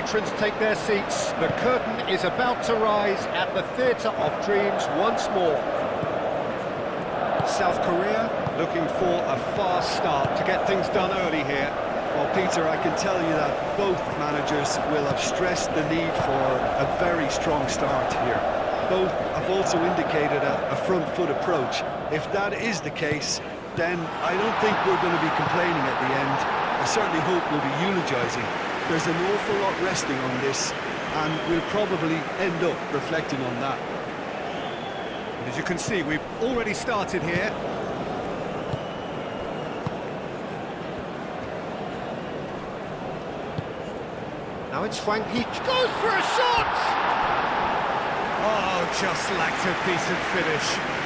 patrons take their seats, the curtain is about to rise at the Theatre of Dreams once more. South Korea looking for a fast start to get things done early here. Well, Peter, I can tell you that both managers will have stressed the need for a very strong start here. Both have also indicated a front foot approach. If that is the case, then I don't think we're going to be complaining at the end. I certainly hope we'll be eulogising. There's an awful lot resting on this, and we'll probably end up reflecting on that. As you can see, we've already started here. Now it's Frank, he goes for a shot! Oh, just lacked a decent finish.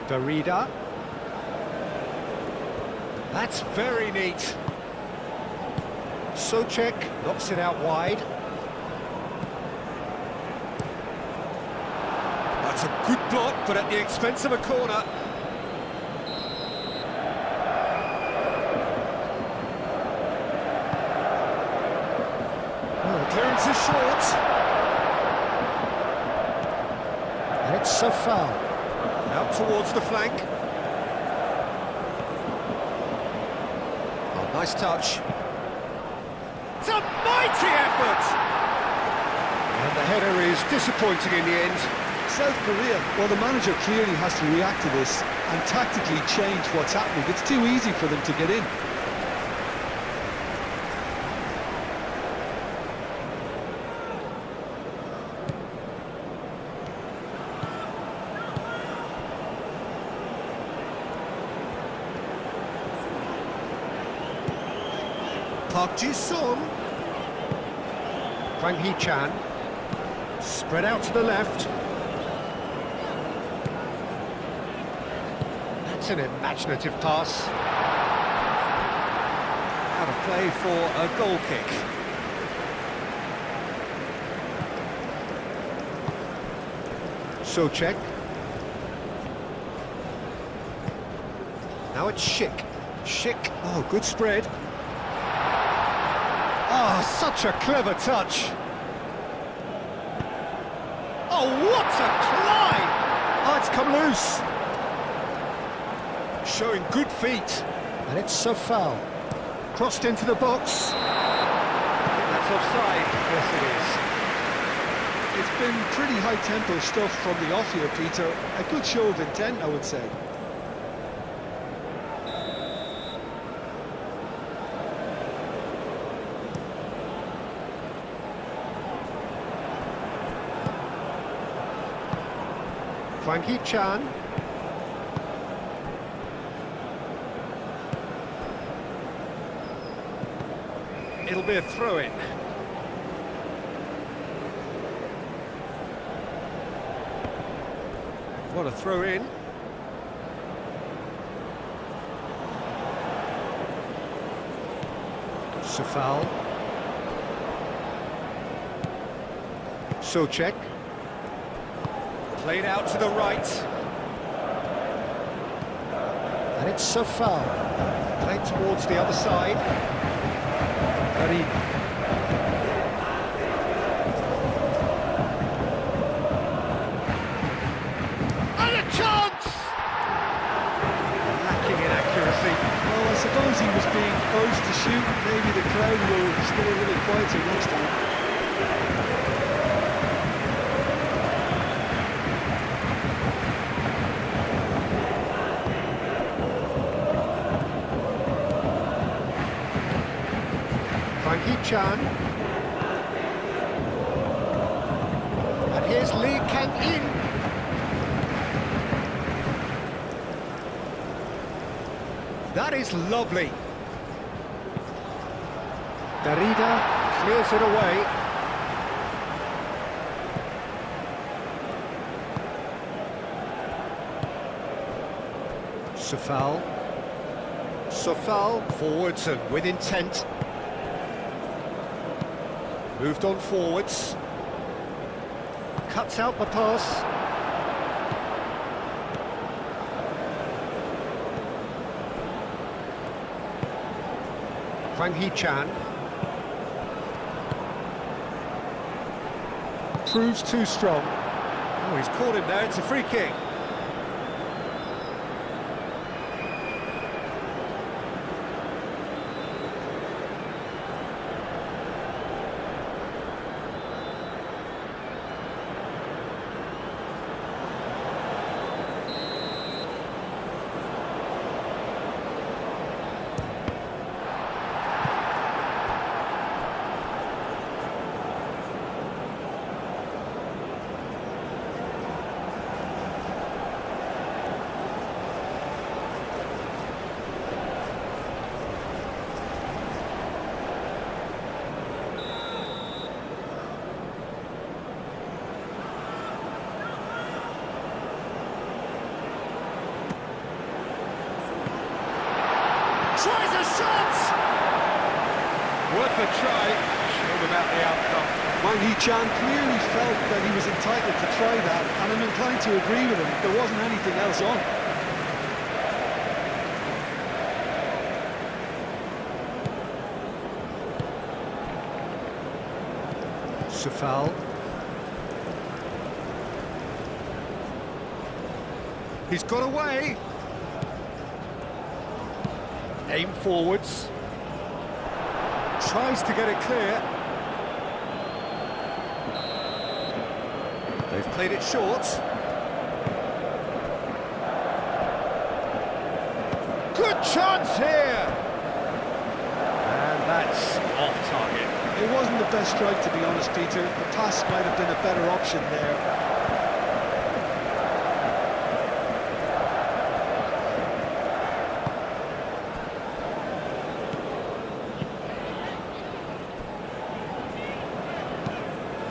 Darida. That's very neat. Czech knocks it out wide. That's a good block, but at the expense of a corner. Oh, clearance is short. And it's a foul. Out towards the flank. Oh, nice touch. It's a mighty effort! And the header is disappointing in the end. South Korea, well, the manager clearly has to react to this and tactically change what's happening. It's too easy for them to get in. Park Ji-sung. Hwang Hee-chan. Spread out to the left. That's an imaginative pass. Out of play for a goal kick. Czech. Now it's Schick. Schick. Oh, good spread. Oh, such a clever touch. Oh, what a climb! Oh, it's come loose. Showing good feet. And it's a foul. Crossed into the box. That's offside. Yes, it is. It's been pretty high-tempo stuff from the off here, Peter. A good show of intent, I would say. Hwang Hee-chan. It'll be a throw-in. What a throw-in. It's a foul. Czech. Played out to the right. And it's a foul. Played towards the other side. Darida. And a chance! Lacking in accuracy. Well, I suppose he was being urged to shoot. Maybe the crowd will stay a little quieter next time. Hee-chan. And here's Lee Kang-in. That is lovely. Darida clears it away. Safal. Safal forwards and with intent. Moved on forwards. Cuts out the pass. Hwang Hee-chan. Proves too strong. Oh, he's caught him there, it's a free kick. Tries a shot! Worth a try, sure about the outcome. Hwang Hee-chan clearly felt that he was entitled to try that, and I'm inclined to agree with him. There wasn't anything else on. Safal. He's got away. Aim forwards. Tries to get it clear. They've played it short. Good chance here! And that's off target. It wasn't the best strike, to be honest, Peter. The pass might have been a better option there.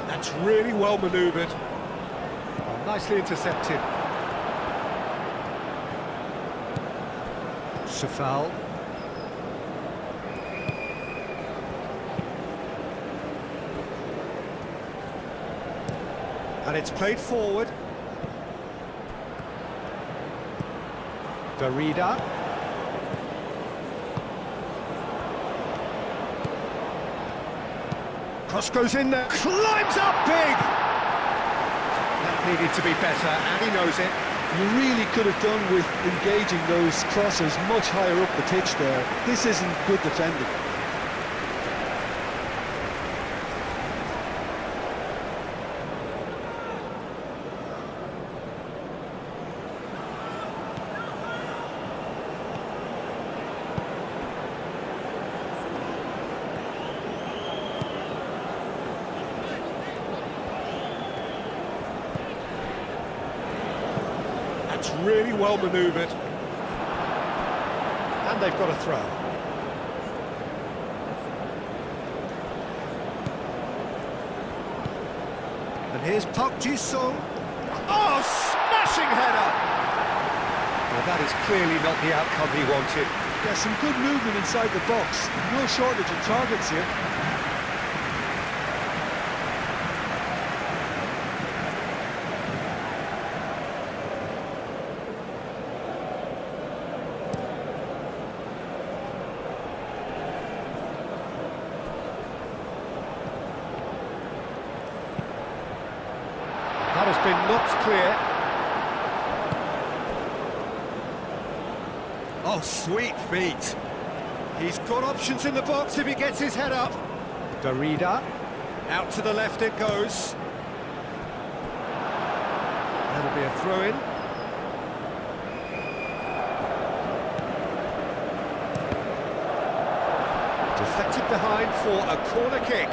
That's really well manoeuvred. Oh, nicely intercepted. Safal. And it's played forward. Darida. Cross goes in there, climbs up big! That needed to be better, and he knows it. You really could have done with engaging those crosses much higher up the pitch there. This isn't good defending. It's really well manoeuvred. And they've got a throw. And here's Park Ji-sung. Oh, smashing header! Well, that is clearly not the outcome he wanted. Yeah, some good movement inside the box. No shortage of targets here. That has been knocked clear. Oh, sweet feet. He's got options in the box if he gets his head up. Darida. Out to the left it goes. That'll be a throw-in. Deflected behind for a corner kick.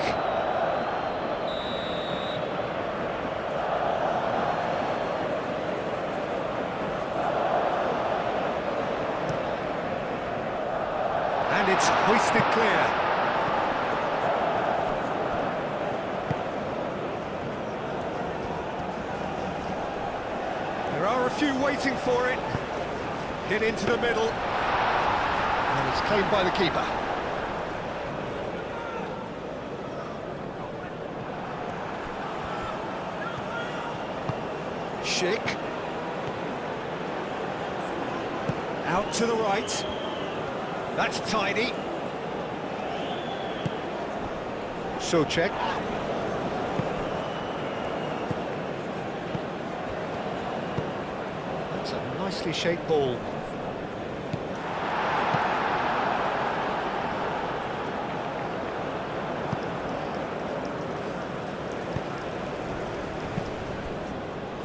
And it's hoisted clear. There are a few waiting for it. Hit into the middle. And it's claimed by the keeper. Schick. Out to the right. That's tidy. Czech. That's a nicely shaped ball.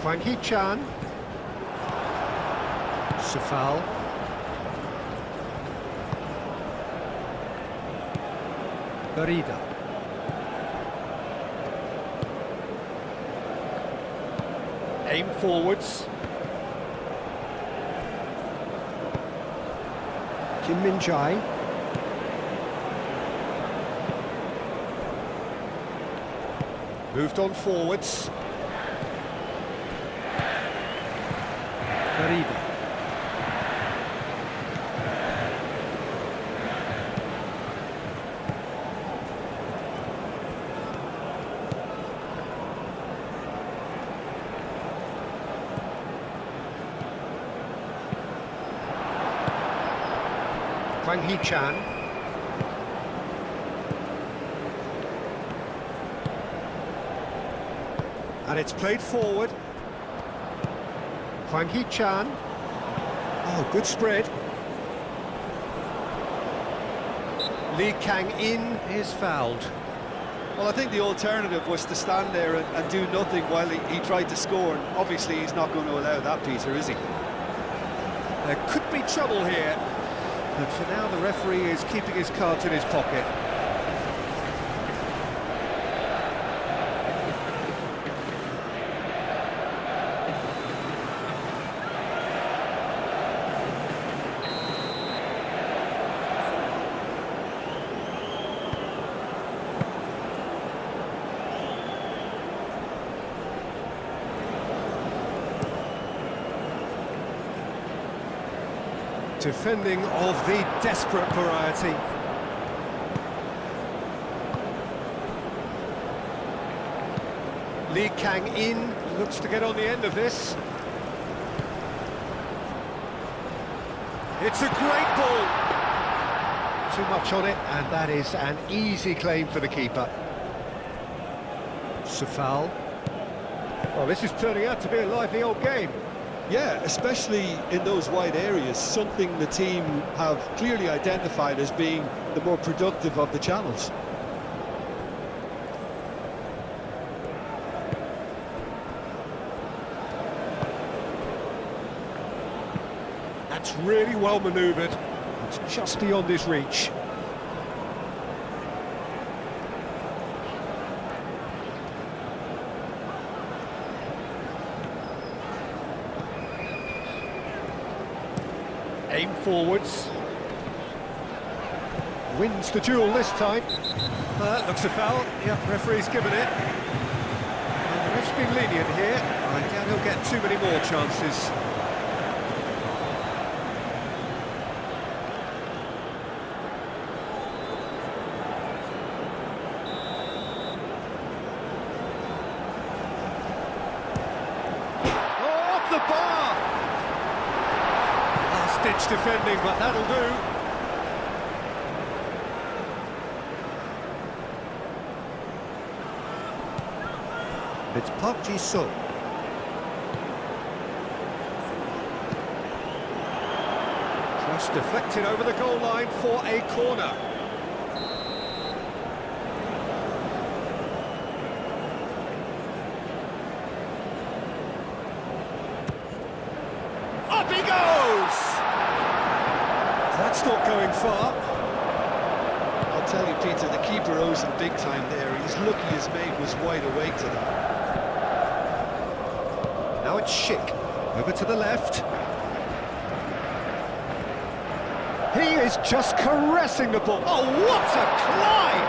Hwang Hee-chan. Safal. Barida. Aim forwards. Kim Min-jae. Moved on forwards. Barida. Hwang Hee-chan. And it's played forward. Hwang Hee-chan. Oh, good spread. Lee Kang-in is fouled. Well, I think the alternative was to stand there and do nothing while he tried to score. And obviously, he's not going to allow that, Peter, is he? There could be trouble here. But for now, the referee is keeping his cards in his pocket. Defending of the desperate variety. Lee Kang-in looks to get on the end of this. It's a great ball. Too much on it, and that is an easy claim for the keeper. Safal. Well, this is turning out to be a lively old game. Yeah, especially in those wide areas, something the team have clearly identified as being the more productive of the channels. That's really well manoeuvred. It's just beyond his reach. Aim forwards. Wins the duel this time. That looks a foul. Yep, referee's given it. And the ref's been lenient here. I doubt he'll get too many more chances. Oh, off the bar! Last-ditch defending, but that'll do. It's Park Ji-sung. Cross deflected over the goal line for a corner. Up he goes! That's not going far. I'll tell you, Peter, the keeper owes him big time there. He's lucky his mate was wide awake to them. Now it's Schick, over to the left. He is just caressing the ball. Oh, what a climb!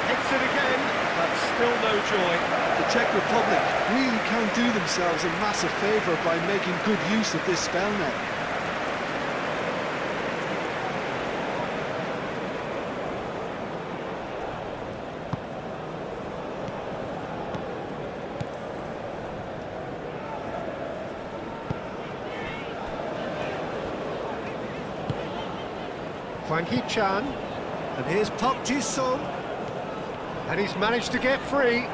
Hits it again, but still no joy. The Czech Republic really can do themselves a massive favour by making good use of this spell now. Hwang Hee-chan, and here's Park Ji-sung, and he's managed to get free.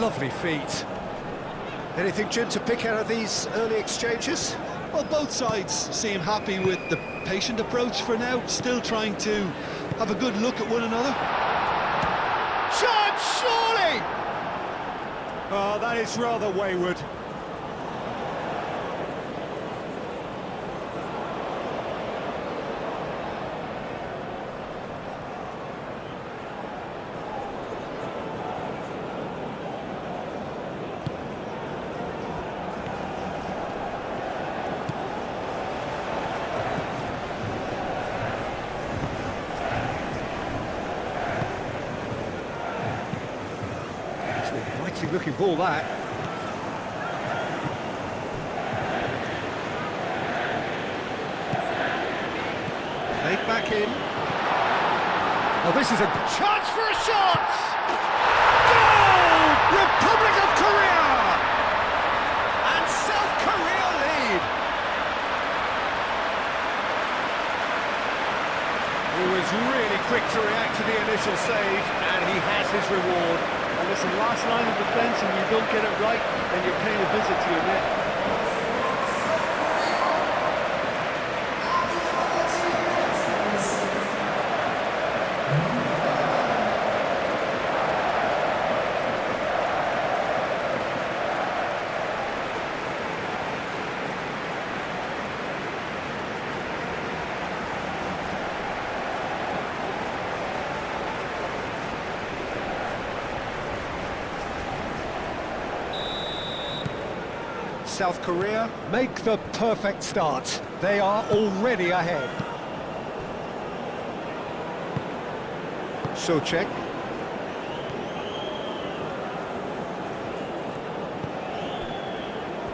Lovely feet. Anything, Jim, to pick out of these early exchanges? Well, both sides seem happy with the patient approach for now, still trying to have a good look at one another. Shot, surely! Oh, that is rather wayward. Looking ball, that. Played back in. Oh, this is a chance for a shot! Goal! Republic of Korea! And South Korea lead! He was really quick to react to the initial save, and he has his reward. And listen, last line of defence, and you don't get it right, then you're paying a visit to your net. South Korea make the perfect start. They are already ahead. So Czech.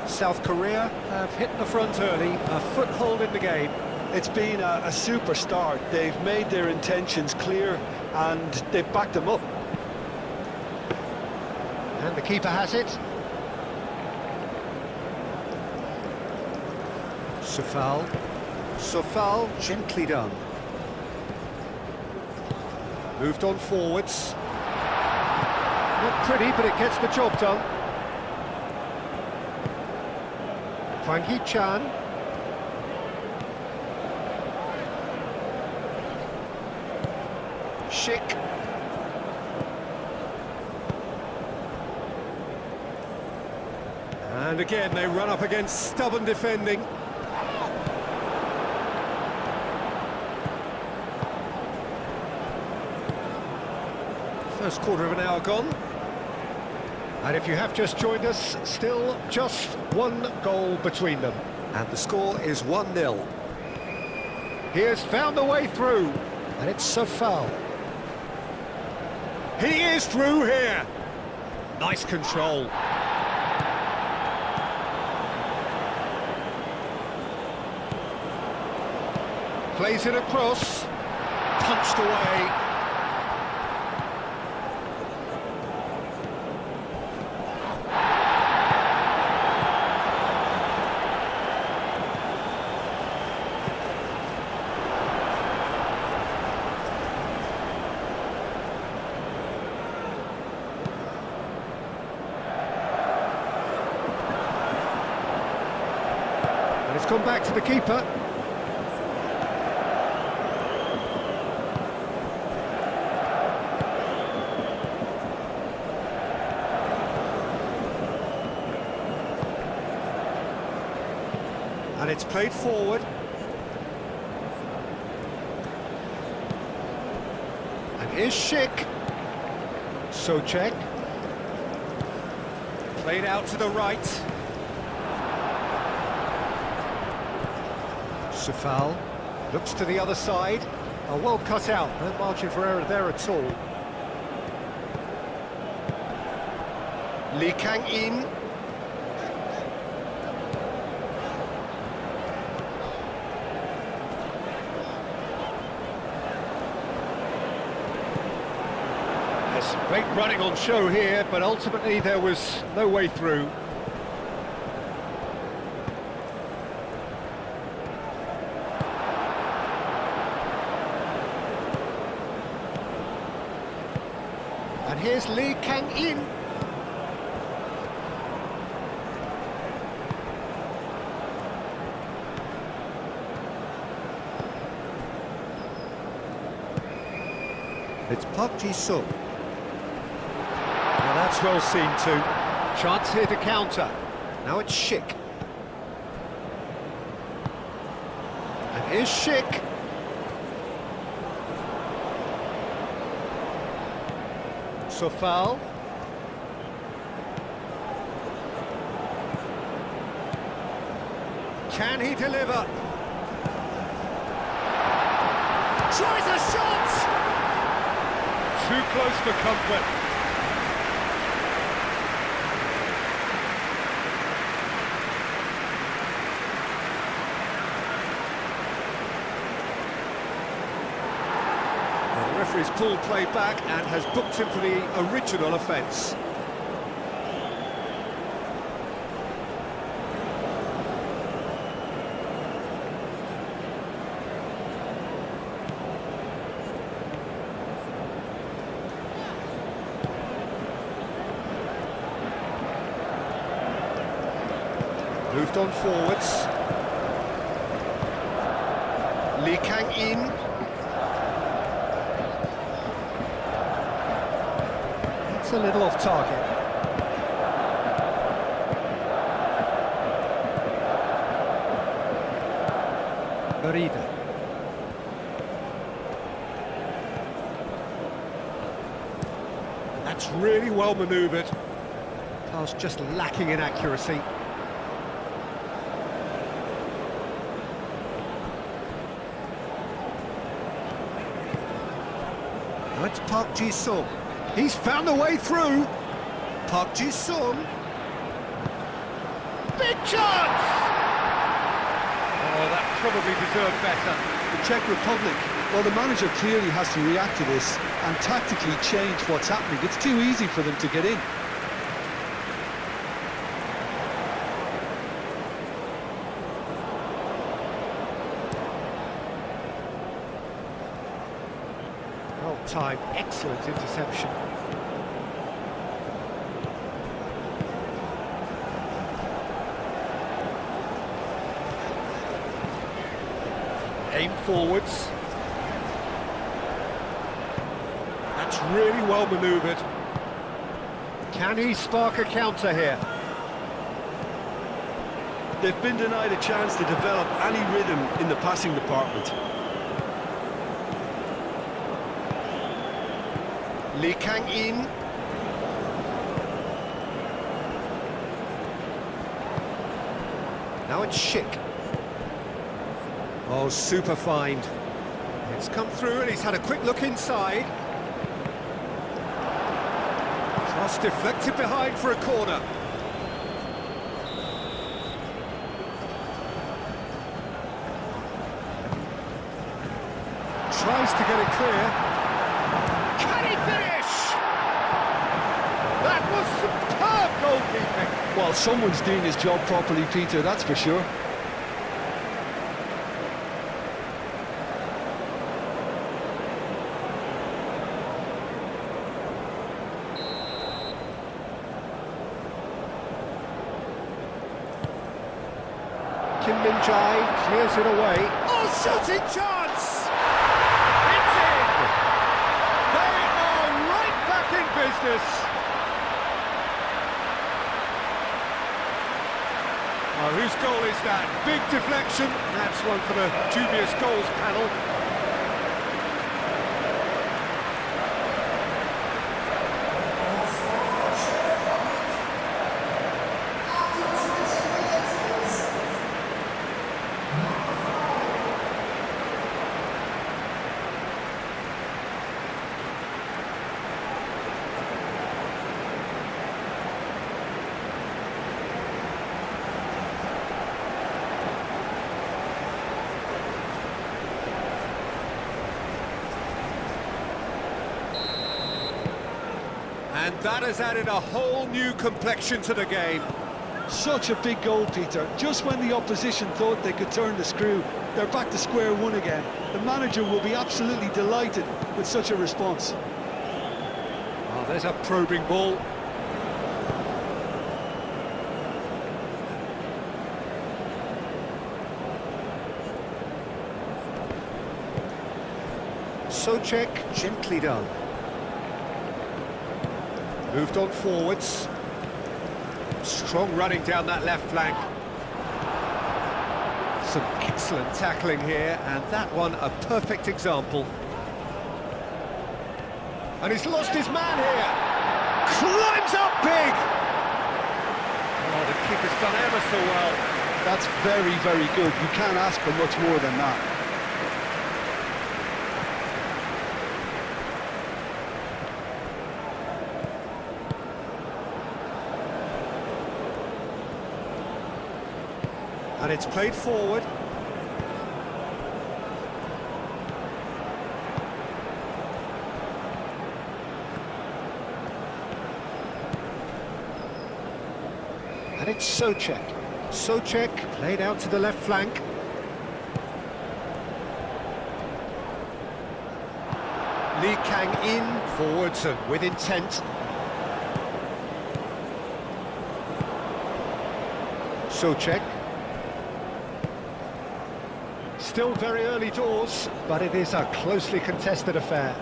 South Korea have hit the front early, a foothold in the game. It's been a super start. They've made their intentions clear and they've backed them up. And the keeper has it. Sofal, gently done. Moved on forwards. Not pretty, but it gets the job done. Hwang Hee-chan. Schick. And again, they run up against stubborn defending. First quarter of an hour gone. And if you have just joined us, still just one goal between them. And the score is 1-0. He has found the way through. And it's a foul. He is through here. Nice control. Plays it across. Punched away. It's gone back to the keeper. And it's played forward. And here's Schick. So Czech. Played out to the right. Sofal looks to the other side. Oh, well cut out. No margin for error there at all. Lee Kang-in. There's some great running on show here, but ultimately there was no way through. And here's Lee Kang-in. It's Park Ji-sung. Now that's well seen too. Chance here to counter. Now it's Schick. And here's Schick. So foul. Can he deliver? Tries a shot! Too close for comfort. The referee's pulled play back and has booked him for the original offence. Moved on forwards. Lee Kang-in. It's a little off target. Merida. That's really well manoeuvred. Pass just lacking in accuracy. Now it's Park Ji-sung. He's found a way through. Park Ji-sung. Big chance! Oh, that probably deserved better. The Czech Republic, well, the manager clearly has to react to this and tactically change what's happening. It's too easy for them to get in. Well timed, excellent interception. Aim forwards. That's really well manoeuvred. Can he spark a counter here? They've been denied a chance to develop any rhythm in the passing department. Lee Kang-in. Now it's Schick. Oh, super find. It's come through and he's had a quick look inside. Cross deflected behind for a corner. Tries to get it clear. Can he finish? That was superb goalkeeping. Well, someone's doing his job properly, Peter, that's for sure. Kim Min-jae clears it away. Oh, shooting chance! It's in! They are right back in business. Oh, whose goal is that? Big deflection. That's one for the dubious goals panel. And that has added a whole new complexion to the game. Such a big goal, Peter. Just when the opposition thought they could turn the screw, they're back to square one again. The manager will be absolutely delighted with such a response. Oh, there's a probing ball. Czech, gently done. Moved on forwards. Strong running down that left flank. Some excellent tackling here, and that one a perfect example. And he's lost his man here. Climbs up big! Oh, the keeper's done ever so well. That's very, very good. You can't ask for much more than that. And it's played forward. And it's Czech. Czech played out to the left flank. Lee Kang in, forwards and with intent. Czech. Still very early doors, but it is a closely contested affair.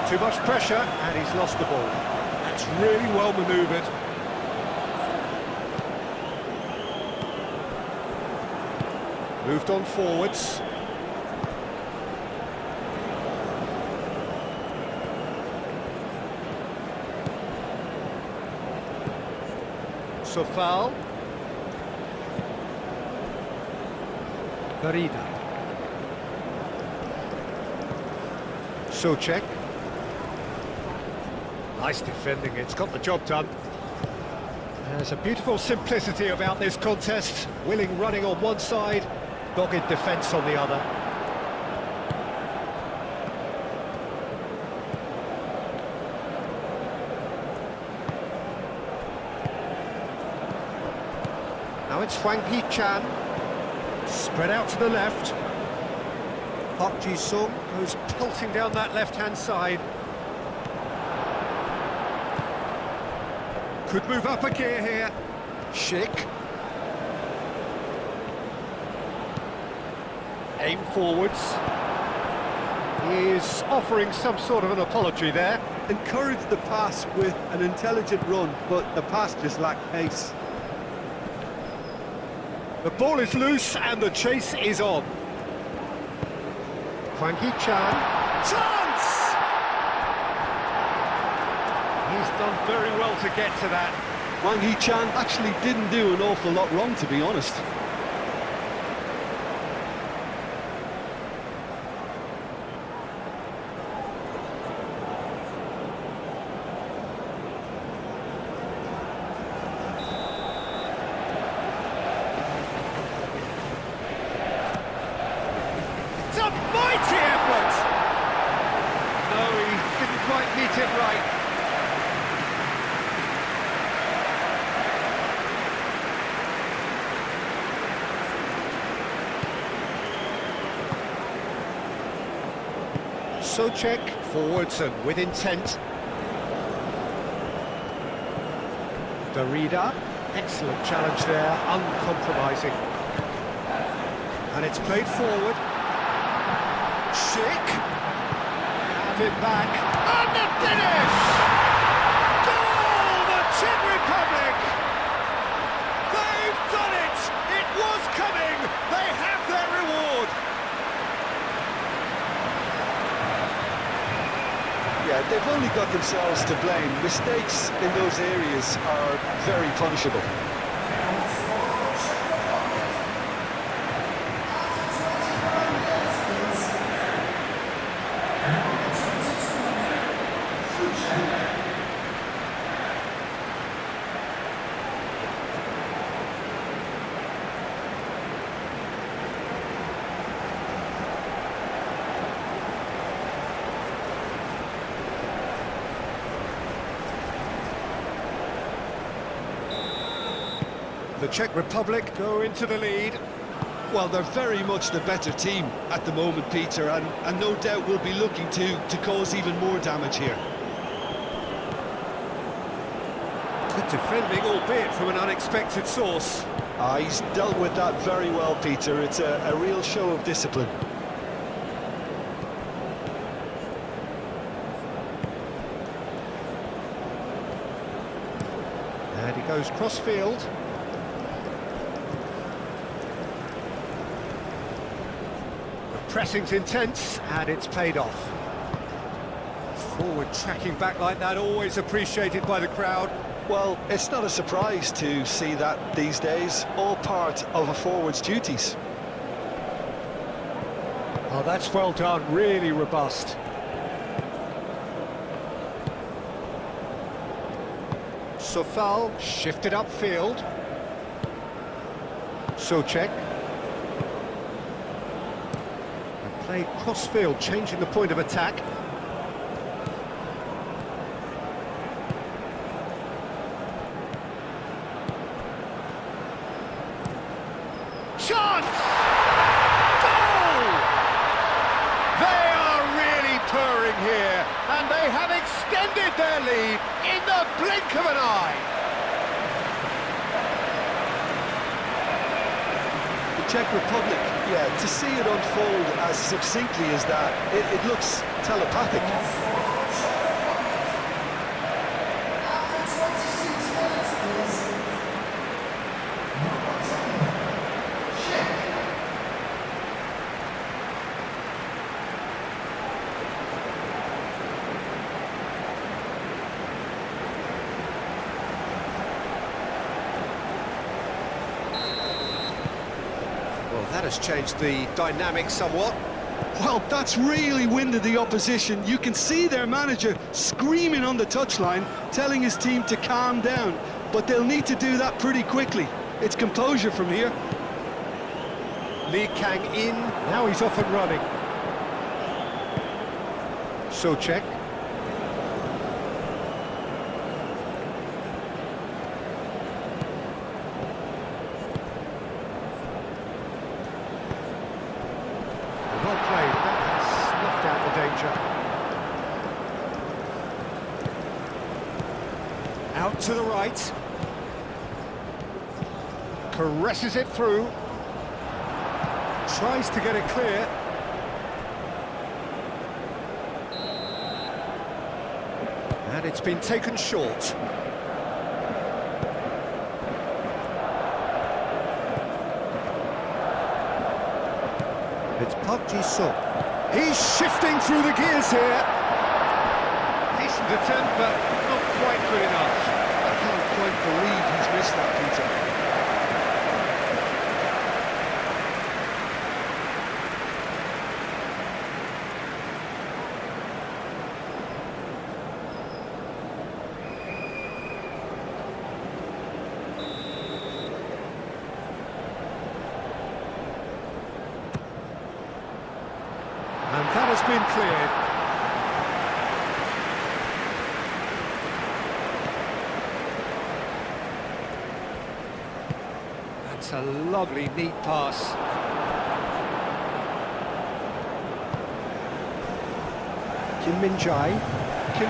Too much pressure, and he's lost the ball. That's really well manoeuvred. Moved on forwards. So foul. Garida. Czech. Nice defending, it's got the job done. There's a beautiful simplicity about this contest. Willing running on one side, dogged defence on the other. Now it's Hwang Hee-chan. Spread out to the left. Park Ji-sung goes pelting down that left-hand side. Could move up a gear here. Schick. Aim forwards. He is offering some sort of an apology there. Encouraged the pass with an intelligent run, but the pass just lacked pace. The ball is loose and the chase is on. Hwang Hee-chan. Chance! He's done very well to get to that. Hwang Hee-chan actually didn't do an awful lot wrong, to be honest. It's a mighty effort! No, he didn't quite meet it right. Czech forwards and with intent. Garida, excellent challenge there, uncompromising. And it's played forward. Schick. Have it back. And the finish! Goal! The Czech Republic! They've done it! It was coming! They have their reward! Yeah, they've only got themselves to blame. Mistakes in those areas are very punishable. The Czech Republic go into the lead. Well, they're very much the better team at the moment, Peter, and no doubt will be looking to cause even more damage here. Good defending, albeit from an unexpected source. He's dealt with that very well, Peter. It's a real show of discipline. And he goes cross-field. The pressing's intense, and it's paid off. Forward tracking back like that, always appreciated by the crowd. Well, it's not a surprise to see that these days, all part of a forward's duties. Oh, that's well done, really robust. Sofal shifted upfield. Czech. And played cross-field, changing the point of attack. Chance! Goal! They are really purring here, and they have extended their lead in the blink of an eye. The Czech Republic, yeah, to see it unfold as succinctly as that, it looks telepathic. That has changed the dynamic somewhat. Well, that's really winded the opposition. You can see their manager screaming on the touchline, telling his team to calm down, but they'll need to do that pretty quickly. It's composure from here. Lee Kang in, now he's off and running. Czech. Well played, that has snuffed out the danger. Out to the right. Caresses it through. Tries to get it clear. And it's been taken short. It's Park Ji-sung. He's shifting through the gears here. Decent attempt, but not quite good enough. I can't quite believe he's missed that, Peter. And that has been cleared. That's a lovely, neat pass. Kim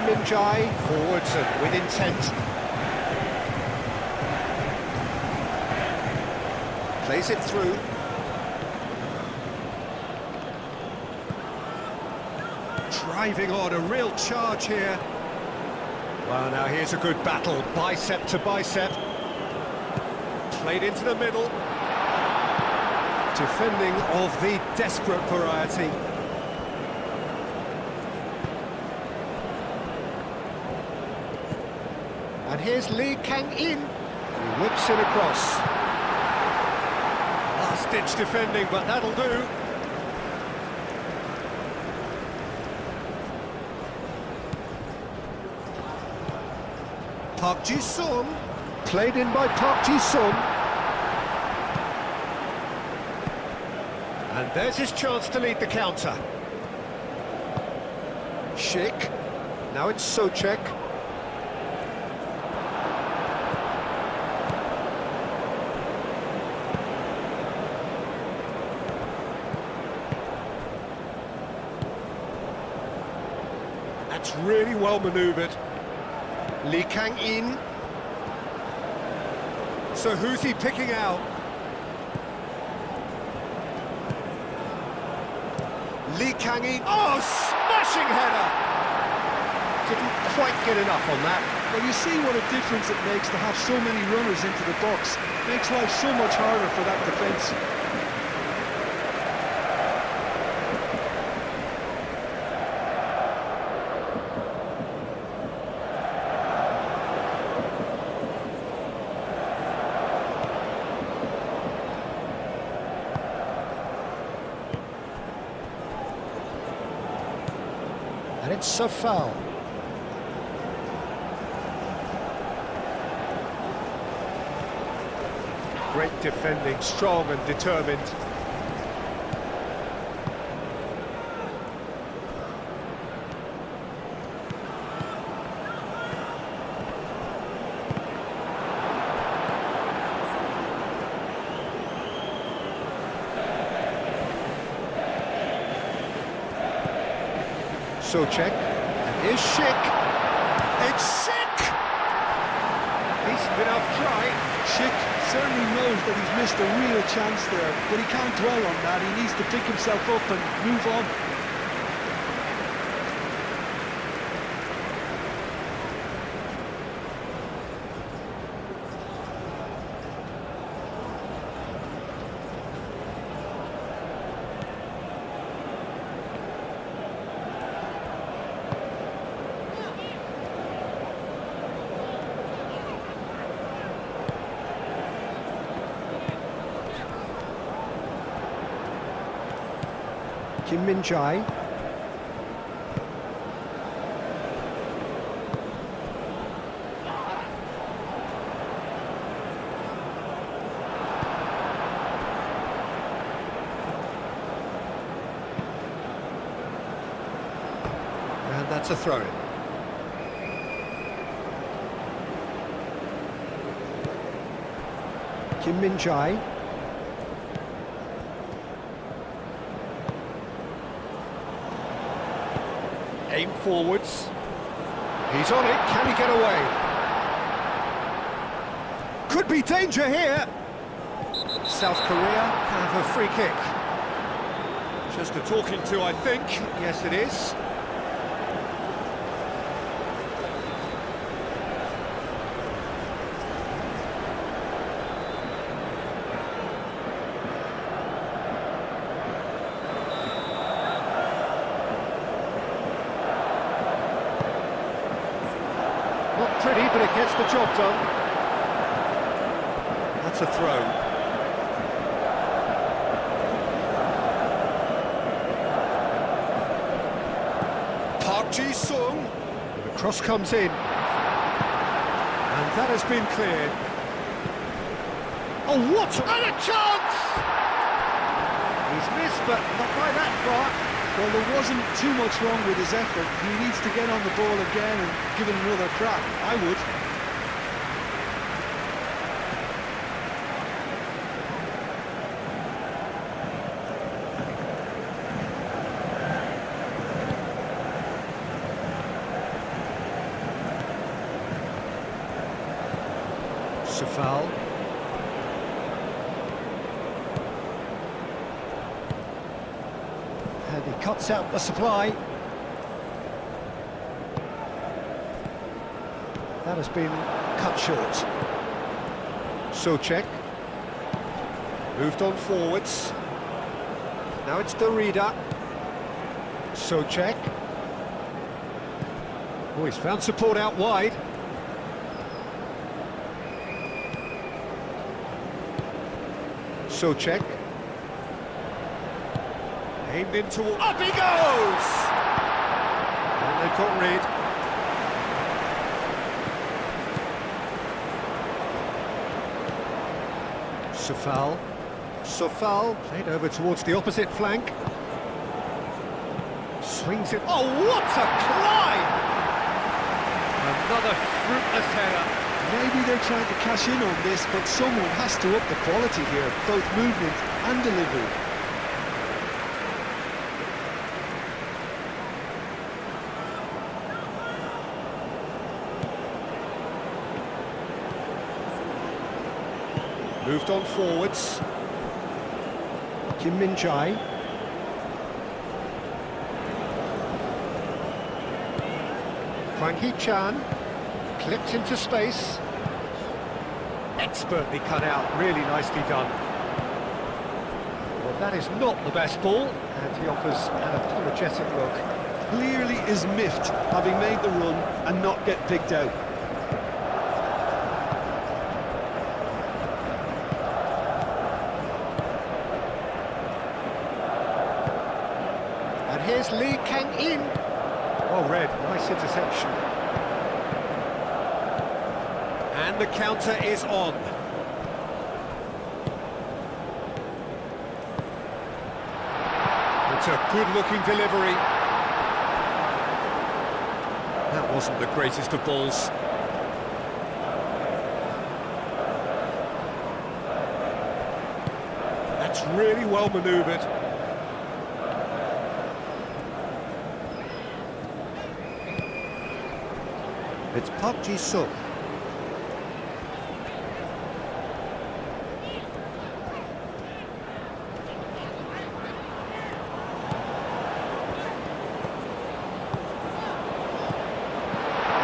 Min-jae forwards and with intent. Plays it through. Driving on, a real charge here. Well, now here's a good battle, bicep to bicep. Played into the middle. Defending of the desperate variety. And here's Lee Kang-in. He whips it across. Last-ditch defending, but that'll do. Park Ji-sung, played in by Park Ji-sung. And there's his chance to lead the counter. Schick, now it's Czech. That's really well manoeuvred. Lee Kang-in. So who's he picking out? Lee Kang-in. Oh, smashing header! Didn't quite get enough on that. Well, you see what a difference it makes to have so many runners into the box. Makes life so much harder for that defence. And it's a foul. Great defending, strong and determined. So Czech, and here's Schick. It's Schick! Decent enough try. Schick certainly knows that he's missed a real chance there, but he can't dwell on that. He needs to pick himself up and move on. Kim Min-jae. And that's a throw-in. Kim Min-jae. Aim forwards. He's on it. Can he get away? Could be danger here. South Korea have a free kick. Just a talking to, I think. Yes, it is. Not pretty, but it gets the job done. That's a throw. Park Ji-sung. The cross comes in. And that has been cleared. Oh, what? And a chance! He's missed, but not by that far. Well, there wasn't too much wrong with his effort. He needs to get on the ball again and give it another crack. I would. It's a foul. And he cuts out the supply. That has been cut short. So Czech moved on forwards. Now it's Derrida. So Czech. Oh, he's found support out wide. So Czech. Aimed into... Up he goes! And they've got rid. Sofal played over towards the opposite flank. Swings it. Oh, what a climb! Another fruitless header. Maybe they're trying to cash in on this, but someone has to up the quality here, both movement and delivery. Moved on forwards. Kim Min-jae. Hwang Hee-chan. Clipped into space. Expertly cut out, really nicely done. Well, that is not the best ball, and he offers an apologetic look. Clearly is miffed, having made the run and not get picked out. And here's Lee Kang-in. Well read, nice interception. And the counter is on. It's a good-looking delivery. That wasn't the greatest of balls. That's really well manoeuvred. It's Park Ji-suk.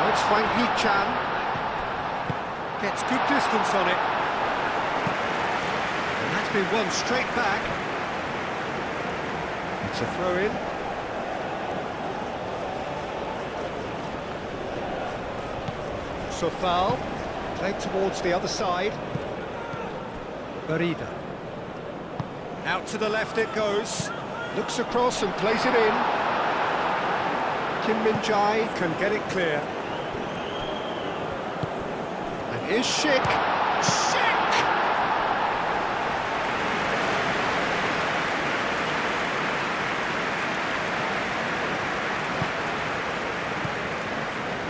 It's Hwang Hee-chan. Gets good distance on it. And that's been won straight back. It's a throw-in. So foul. Played towards the other side. Barida. Out to the left it goes. Looks across and plays it in. Kim Min-jae can get it clear. Is Schick. Schick!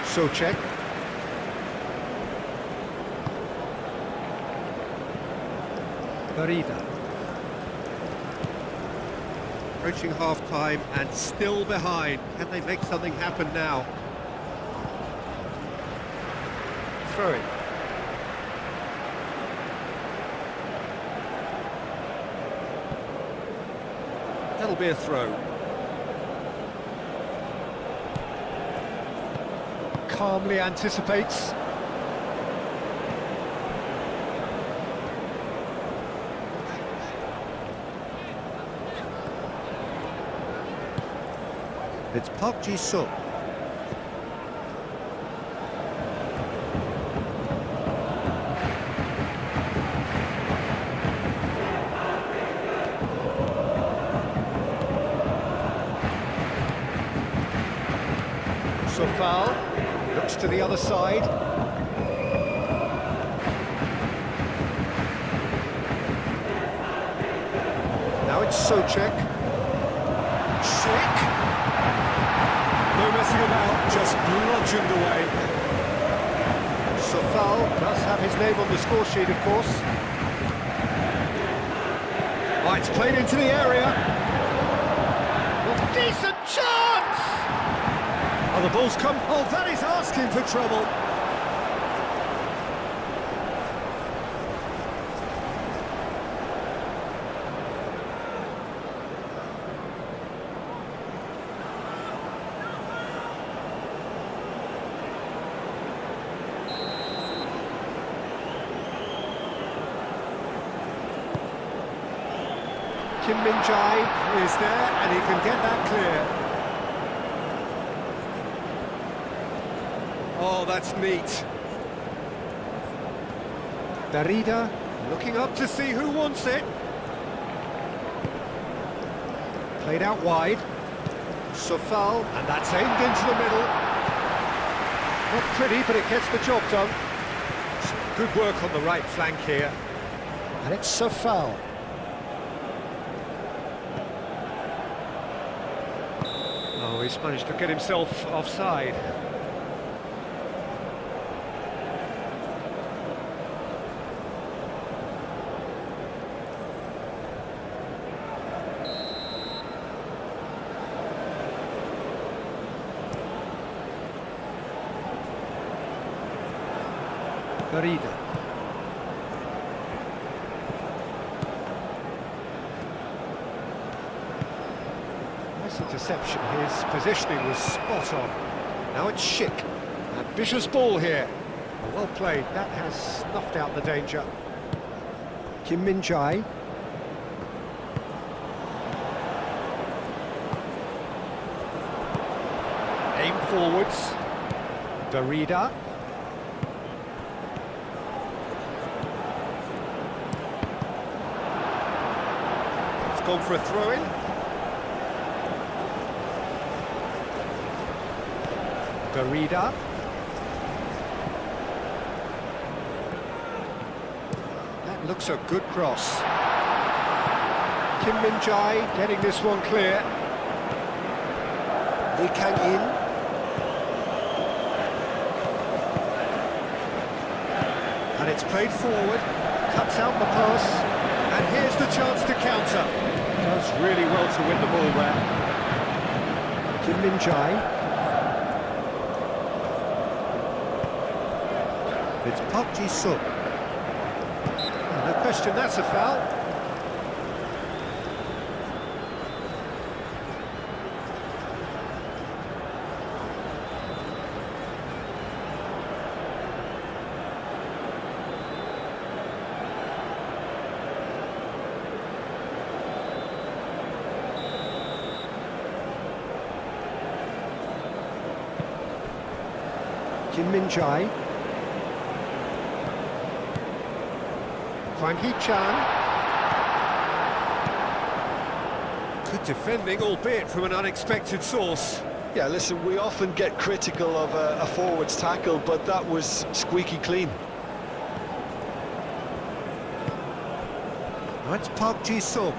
So Czech. Barida. Approaching half-time and still behind. Can they make something happen now? Throw it. That'll be a throw. Calmly anticipates. It's Park Ji-suk. So foul, looks to the other side. Now it's Socek. Schick. No messing about, just bludgeoned away. So foul does have his name on the score sheet, of course. Oh, it's played into the area. Well, decent chance! Oh, the ball's come. Oh, that is asking for trouble. Kim Min-jae is there, and he can get that clear. Oh, that's neat. Barida looking up to see who wants it. Played out wide. Sofal, and that's aimed into the middle. Not pretty, but it gets the job done. Some good work on the right flank here. And it's Sofal. Oh, he's managed to get himself offside. Barida. Nice interception. His positioning was spot on. Now it's Schick. Ambitious ball here. Well played. That has snuffed out the danger. Kim Min-jae. Aim forwards. Darida. It's gone for a throw-in. Darida. That looks a good cross. Kim Min-jae getting this one clear. Lee Kang-in. And it's played forward, cuts out the pass, and here's the chance to counter. Does really well to win the ball there. Kim Min-jae. It's Park Ji-suk. No question, that's a foul. Kim Min-jae. Hwang Hee-chan. Good defending, albeit from an unexpected source. Yeah, listen, we often get critical of a forward's tackle, but that was squeaky clean. Now it's Park Ji-sung.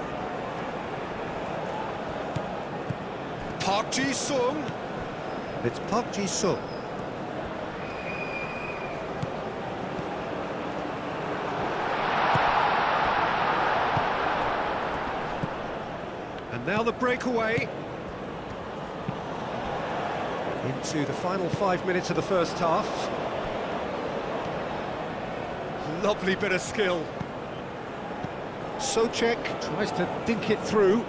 Park Ji-sung. It's Park Ji-sung. And now the breakaway. Into the final 5 minutes of the first half. Lovely bit of skill. Czech tries to dink it through.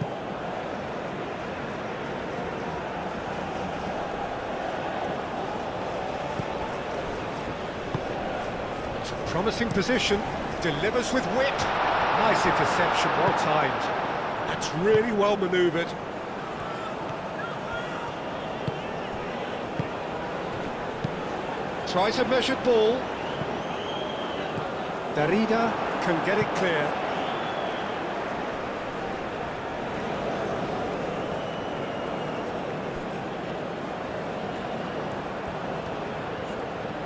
It's a promising position. Delivers with wit. Nice interception, well timed. That's really well manoeuvred. Tries a measured ball. Darida can get it clear.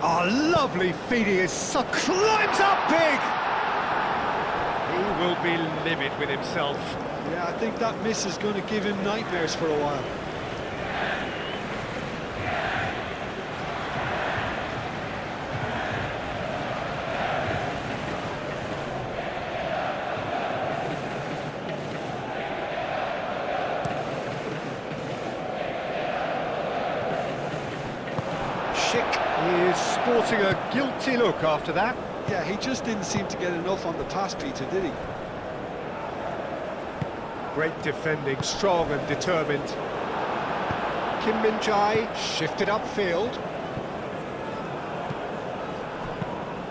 Oh, lovely feeding his son. Climbs up big! He will be livid with himself. Yeah, I think that miss is going to give him nightmares for a while. Schick is sporting a guilty look after that. Yeah, he just didn't seem to get enough on the pass, Peter, did he? Great defending, strong and determined. Kim Min-jae shifted upfield.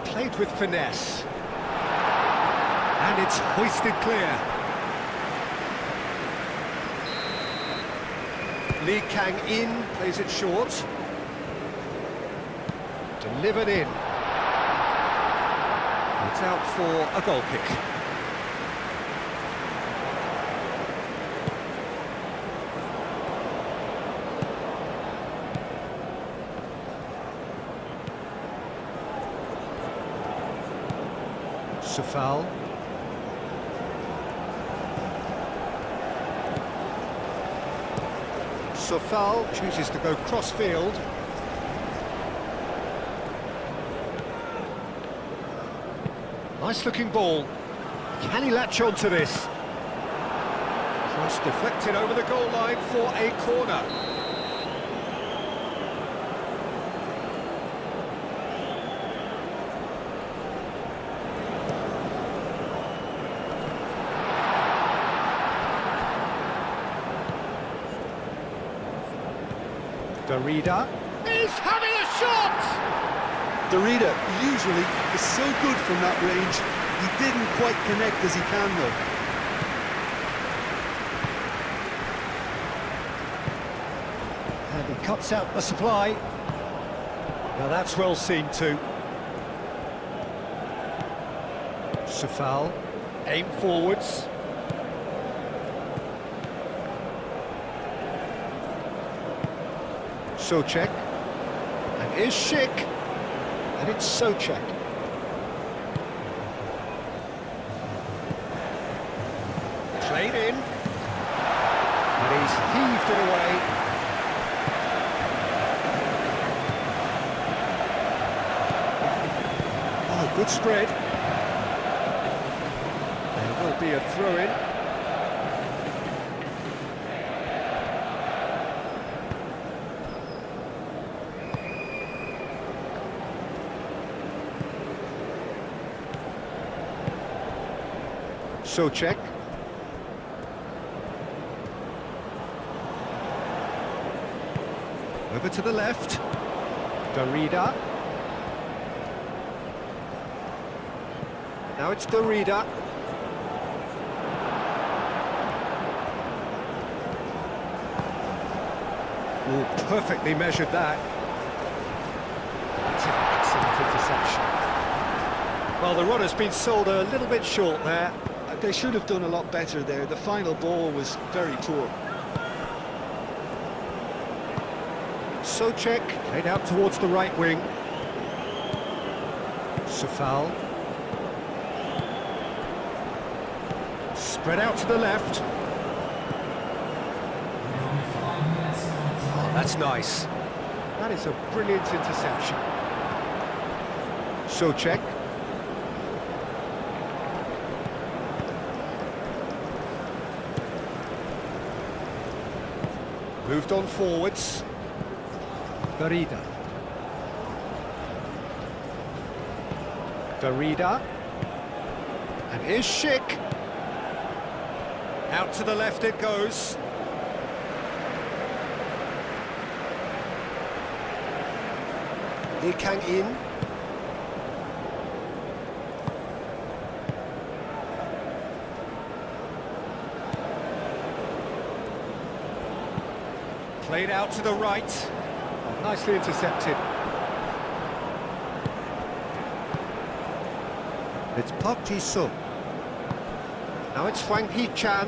Played with finesse. And it's hoisted clear. Lee Kang-in plays it short. Delivered in. It's out for a goal kick. Foul. Foul chooses to go cross-field. Nice-looking ball. Can he latch on to this? Cross deflected over the goal line for a corner. Darida. He's having a shot! Darida usually is so good from that range. He didn't quite connect as he can though. And he cuts out the supply. Now that's well seen too. Safal, aim forwards. Czech, and here's Schick, and it's Czech. Played in, and he's heaved it away. Oh, good spread. There will be a throw-in. Czech. Over to the left. Darida. Now it's Darida. Oh, perfectly measured that. That's an excellent interception. Well, the run has been sold a little bit short there. They should have done a lot better there. The final ball was very poor. Czech played out towards the right wing. Safal. Spread out to the left. Oh, that's nice. That is a brilliant interception. Czech. Moved on forwards. Darida. Darida. And here's Schick. Out to the left it goes. Kang in. Played out to the right. Nicely intercepted. It's Park Ji-sung. Now it's Hwang Hee-chan.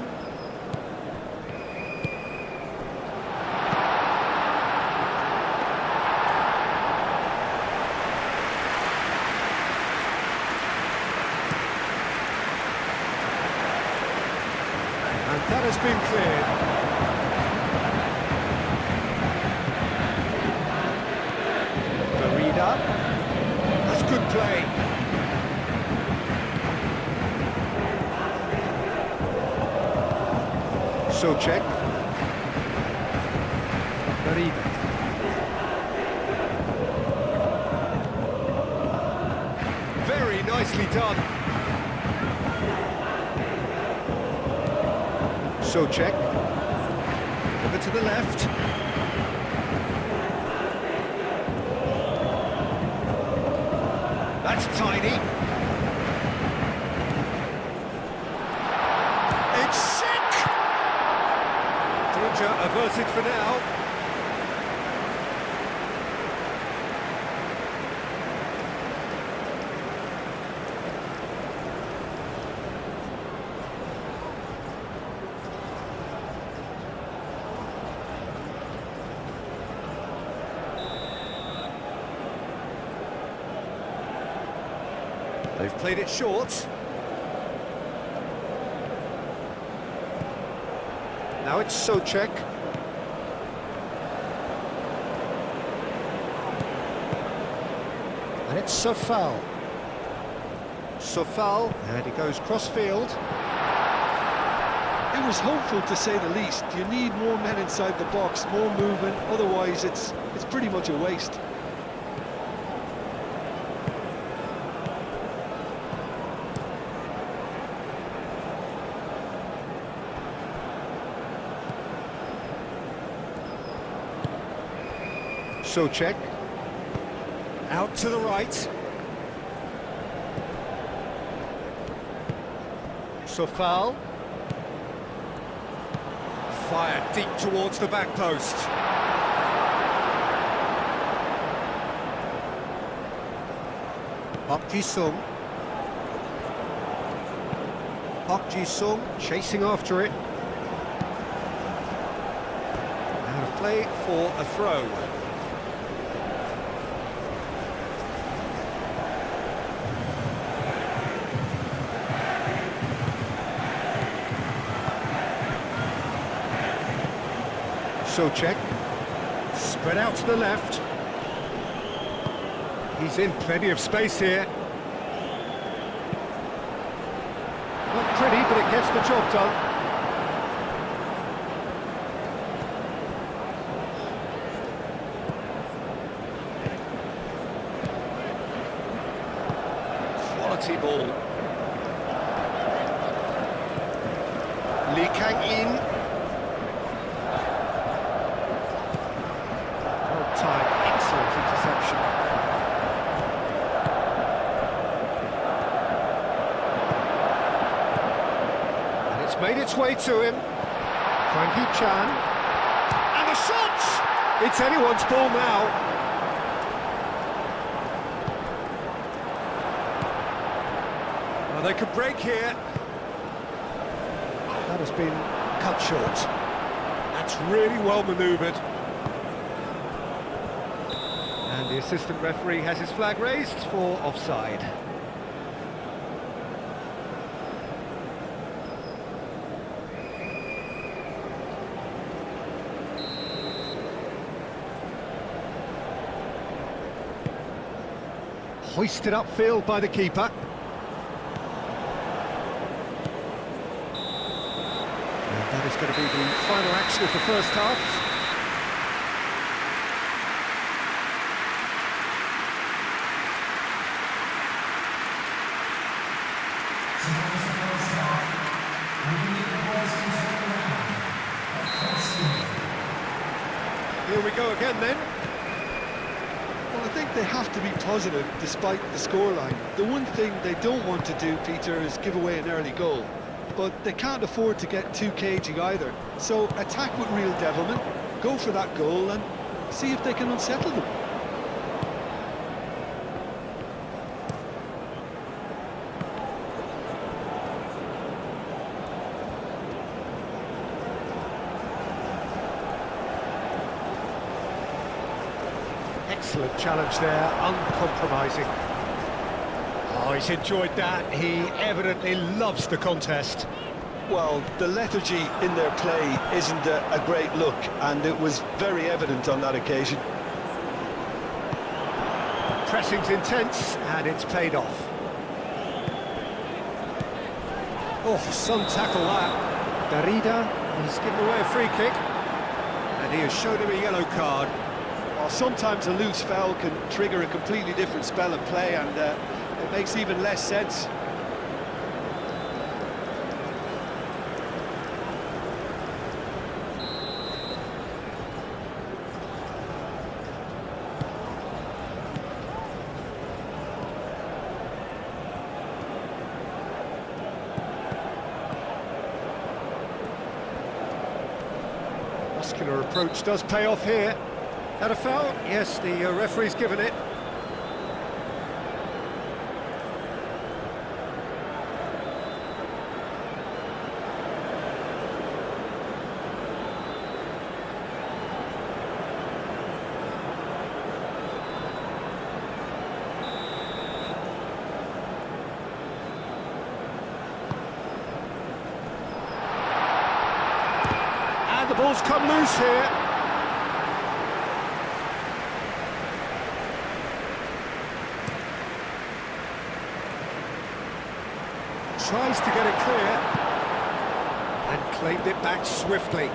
And that has been cleared. That's good play. Czech. Darida. Very nicely done. Czech. Over to the left. That's tiny. It's Schick! Danger averted for now. They've played it short. Now it's Czech. And it's Safal. Safal, and he goes cross-field. It was hopeful to say the least. You need more men inside the box, more movement, otherwise it's pretty much a waste. So Czech. Out to the right. So foul. Fired deep towards the back post. Park Ji-sung. Park Ji-sung chasing after it. And a play for a throw. So Czech, spread out to the left. He's in plenty of space here. Not pretty, but it gets the job done. Quality ball. Lee Kang-in. Excellent interception. And it's made its way to him. Hwang Hee-chan. And a shot! It's anyone's ball now. Well, they could break here. That has been cut short. That's really well manoeuvred. And the assistant referee has his flag raised for offside. Hoisted upfield by the keeper. And that is going to be the final action of the first half. Here we go again then. Well, I think they have to be positive despite the scoreline. The one thing they don't want to do, Peter, is give away an early goal. But they can't afford to get too cagey either. So attack with real devilment, go for that goal and see if they can unsettle them. Excellent challenge there, uncompromising. Oh, he's enjoyed that. He evidently loves the contest. Well, the lethargy in their play isn't a great look, and it was very evident on that occasion. Pressing's intense, and it's paid off. Oh, some tackle that. Darida has given away a free kick, and he has shown him a yellow card. Well, sometimes a loose foul can trigger a completely different spell of play, and it makes even less sense. Muscular approach does pay off here. Had a foul? Yes, the referee's given it. And the ball's come loose here. Tries to get it clear and claimed it back swiftly.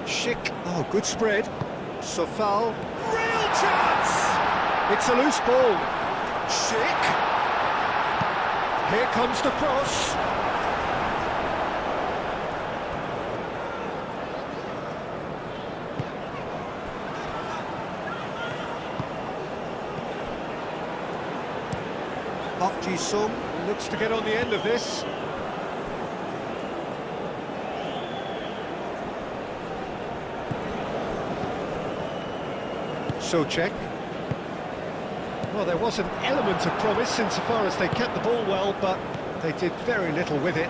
Schick, oh, good spread. Sofal, real chance! It's a loose ball. Schick. Here comes the cross. Park Ji-sung looks to get on the end of this. Czech. Well, there was an element of promise insofar as they kept the ball well, but they did very little with it.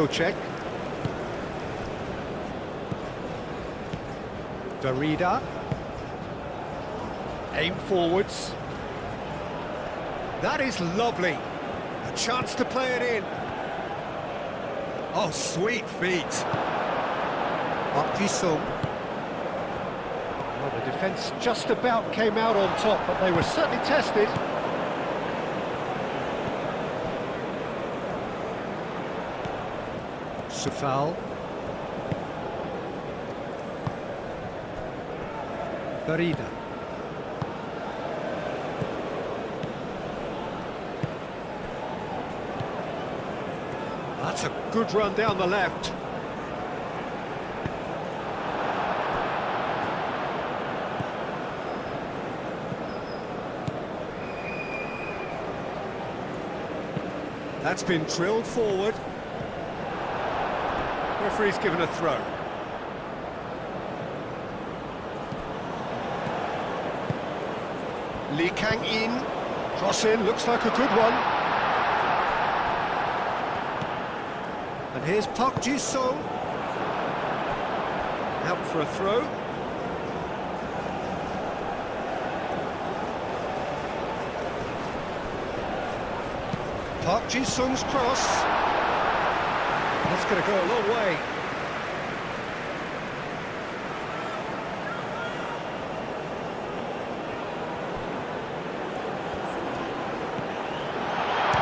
Czech. Darida. Aim forwards. That is lovely. A chance to play it in. Oh, sweet feet. Park Ji-sung. Well, the defence just about came out on top, but they were certainly tested. Foul. Darida. That's a good run down the left. That's been drilled forward. Referee's given a throw. Lee Kang-in, cross in, looks like a good one. And here's Park Ji-sung. Out for a throw. Park Ji-sung's cross. That's going to go a long way.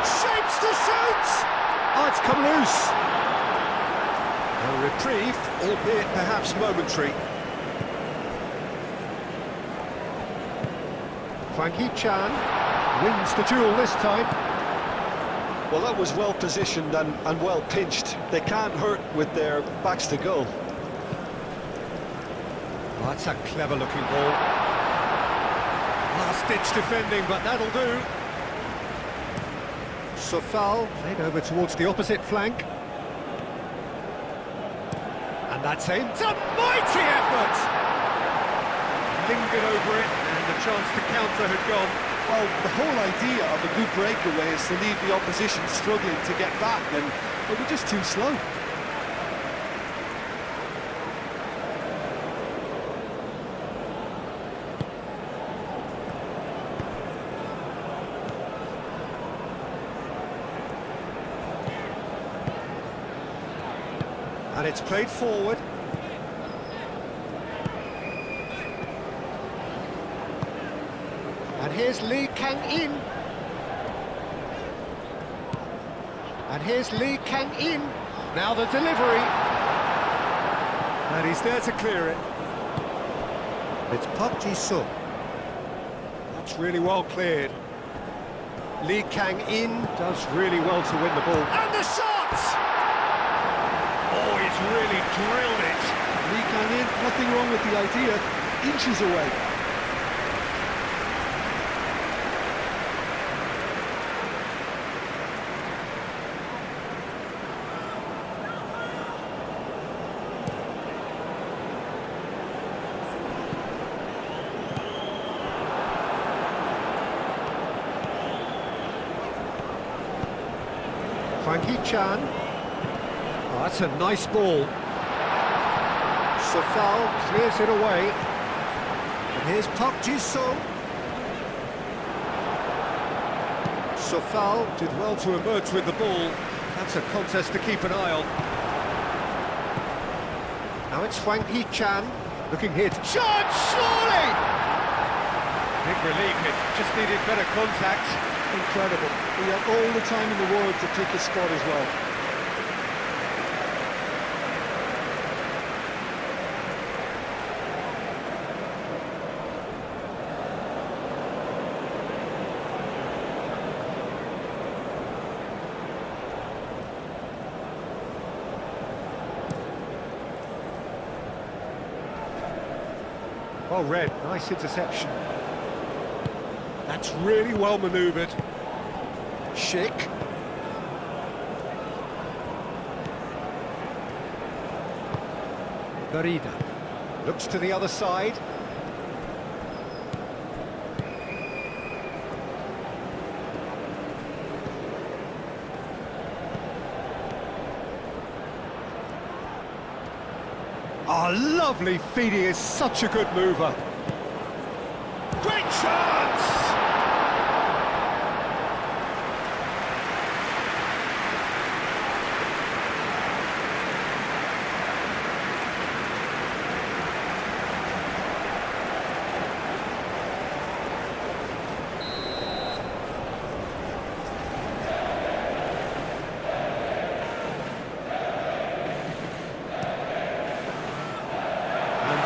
Shapes to shoot! Oh, it's come loose. A reprieve, albeit perhaps momentary. Hwang Hee-chan wins the duel this time. Well, that was well positioned and well pinched. They can't hurt with their backs to goal. Oh, that's a clever looking ball. Last-ditch defending, but that'll do. Foul played over towards the opposite flank. And that's aimed. It's a mighty effort! Lingered over it, and the chance to counter had gone. Well, the whole idea of a good breakaway is to leave the opposition struggling to get back, and they were just too slow. And it's played forward. And here's Lee Kang-in. And here's Lee Kang-in. Now the delivery. And he's there to clear it. It's Park Ji-sung. That's really well cleared. Lee Kang-in does really well to win the ball. And the shot! Oh, he's really drilled it. Lee Kang-in, nothing wrong with the idea. Inches away. Hwang Hee-chan. Oh, that's a nice ball. Foul clears it away. And here's Park Ji-sung. Foul did well to emerge with the ball. That's a contest to keep an eye on. Now it's Hwang Hee-chan looking here to charge, surely! Big relief, it just needed better contact. Incredible. He had all the time in the world to pick his spot as well. Well read, nice interception. That's really well manoeuvred. Schick. Barida looks to the other side. Oh, lovely feet, he is such a good mover. Great chance!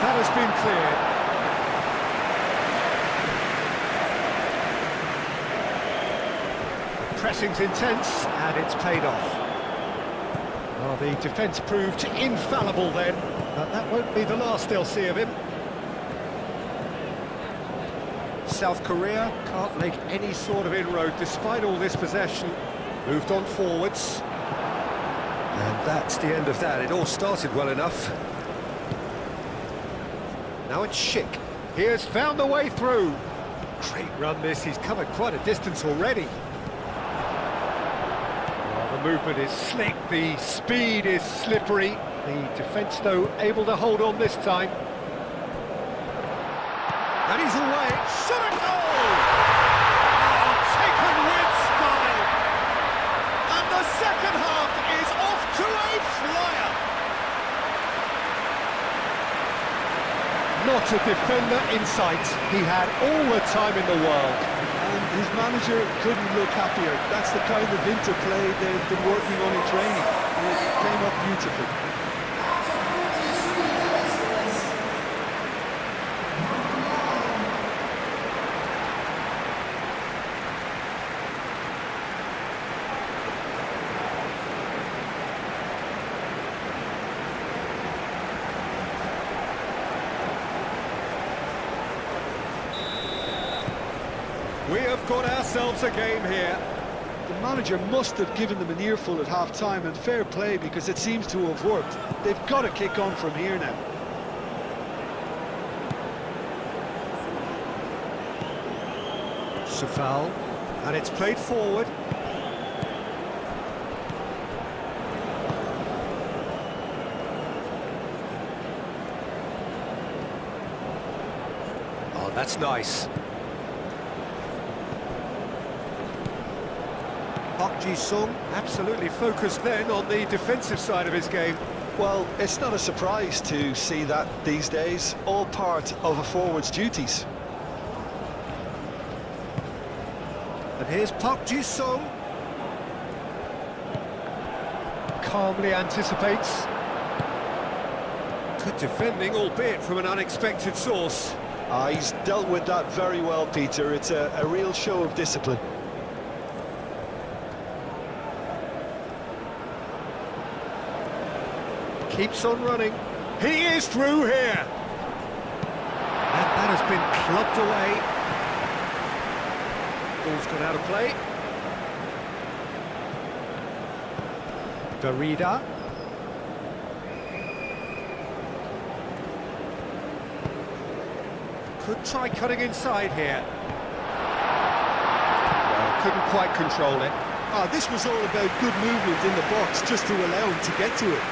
That has been cleared. The pressing's intense, and it's paid off. Well, the defence proved infallible then, but that won't be the last they'll see of him. South Korea can't make any sort of inroad despite all this possession. Moved on forwards. And that's the end of that. It all started well enough. Now it's Schick. He has found the way through. Great run this, he's covered quite a distance already. Well, the movement is slick, the speed is slippery. The defence, though, able to hold on this time. And he's away. Shot a goal! Oh, taken with style. And the second half is off to a flyer. Not a defender in sight. He had all the time in the world. And his manager couldn't look happier. That's the kind of interplay they've been working on in training. It came up beautifully. We have got ourselves a game here. The manager must have given them an earful at half-time, and fair play, because it seems to have worked. They've got to kick on from here now. It's a foul, and it's played forward. Oh, that's nice. Park Ji-sung absolutely focused then on the defensive side of his game. Well, it's not a surprise to see that these days, all part of a forward's duties. And here's Park Ji-sung. Calmly anticipates. Good defending, albeit from an unexpected source. He's dealt with that very well, Peter. It's a real show of discipline. Keeps on running. He is through here. And that has been clubbed away. Ball's gone out of play. Darida. Could try cutting inside here. Well, couldn't quite control it. This was all about good movement in the box, just to allow him to get to it.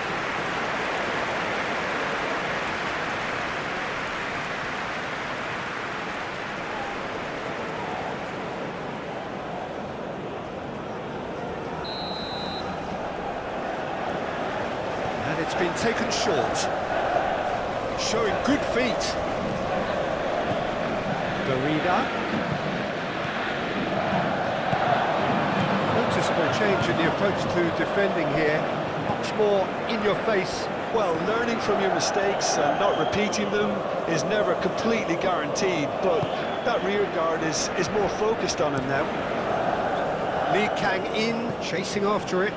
And it's been taken short. Showing good feet. Darida. Noticeable change in the approach to defending here. Much more in your face. Well, learning from your mistakes and not repeating them is never completely guaranteed, but that rear guard is more focused on him now. Lee Kang-in chasing after it.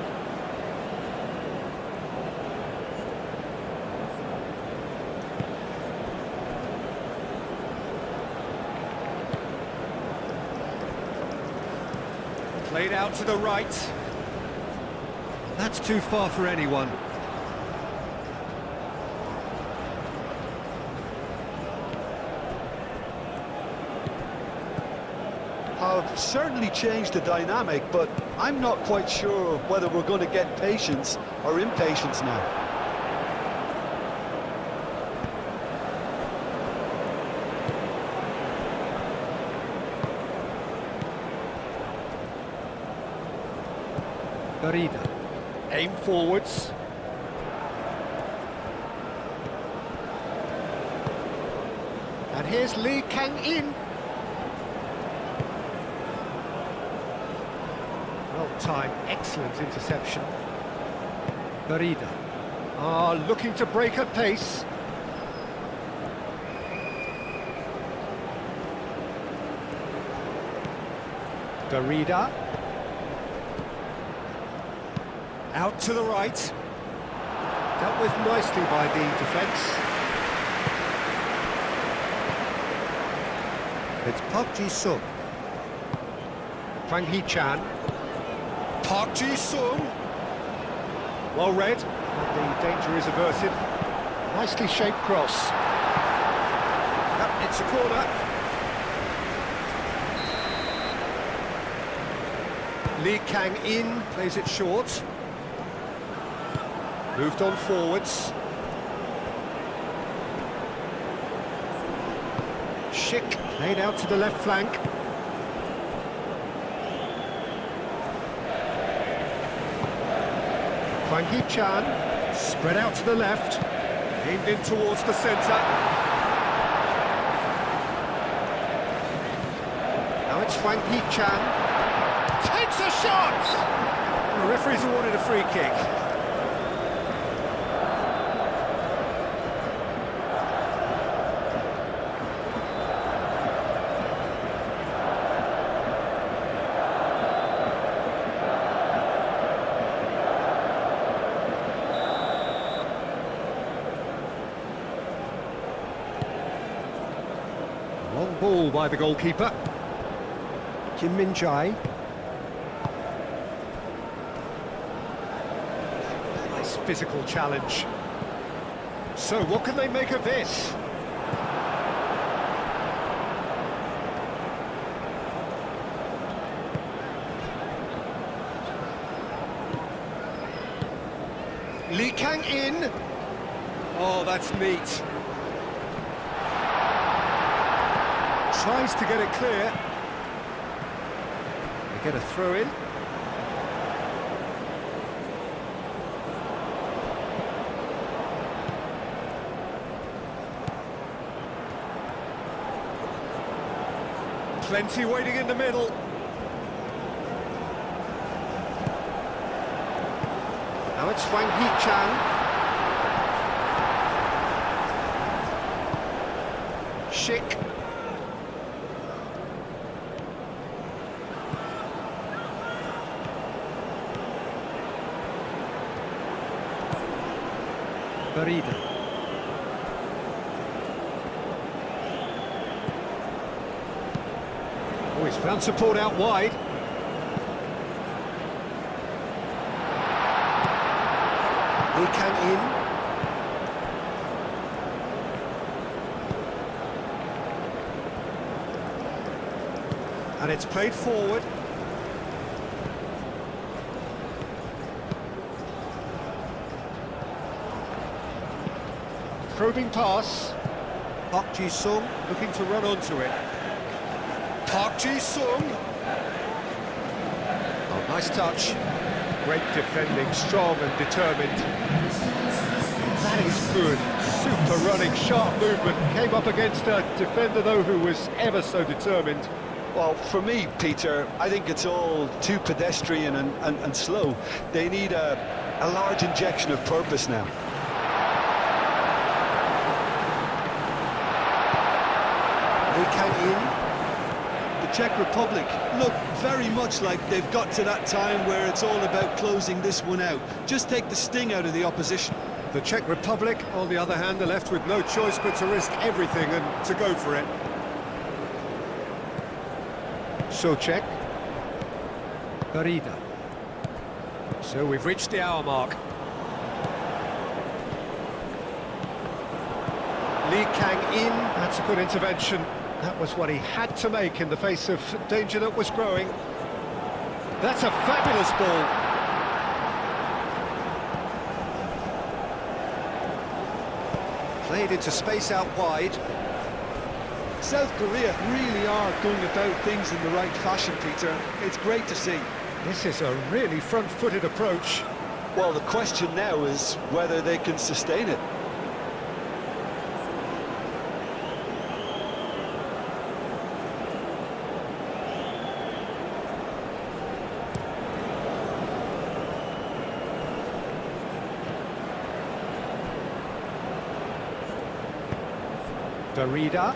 Played out to the right. That's too far for anyone. Have certainly changed the dynamic, but I'm not quite sure whether we're going to get patience or impatience now. Garida. Aim forwards. And here's Lee Kang-in. Well-timed, excellent interception. Garida. Looking to break at pace. Garida. Out to the right. Dealt with nicely by the defence. It's Park Ji-sung. Hwang Hee-chan. Park Ji-sung. Well read. And the danger is averted. Nicely shaped cross. Yep, it's a corner. Lee Kang-in plays it short. Moved on forwards. Schick played out to the left flank. Hwang Hee-chan spread out to the left. Aimed in towards the centre. Now it's Hwang Hee-chan. Takes a shot! The referee's awarded a free kick. Long ball by the goalkeeper. Kim Min-jae. Nice physical challenge. So what can they make of this? Lee Kang-in. Oh, that's neat. Tries to get it clear. They get a throw in. Plenty waiting in the middle. Now it's Hwang Hee-chan. Schick. Garida. Oh, he's found support out wide. Lee Kang-in. And it's played forward. Probing pass. Park Ji-sung looking to run onto it. Park Ji-sung. Oh, nice touch. Great defending, strong and determined. That is good. Super running, sharp movement. Came up against a defender, though, who was ever so determined. Well, for me, Peter, I think it's all too pedestrian and slow. They need a large injection of purpose now. Lee Kang-in. The Czech Republic look very much like they've got to that time where it's all about closing this one out. Just take the sting out of the opposition. The Czech Republic, on the other hand, are left with no choice but to risk everything and to go for it. So Czech. Garida. So we've reached the hour mark. Lee Kang-in, that's a good intervention. That was what he had to make in the face of danger that was growing. That's a fabulous ball. Played into space out wide. South Korea really are going about things in the right fashion, Peter. It's great to see. This is a really front-footed approach. Well, the question now is whether they can sustain it. Garida.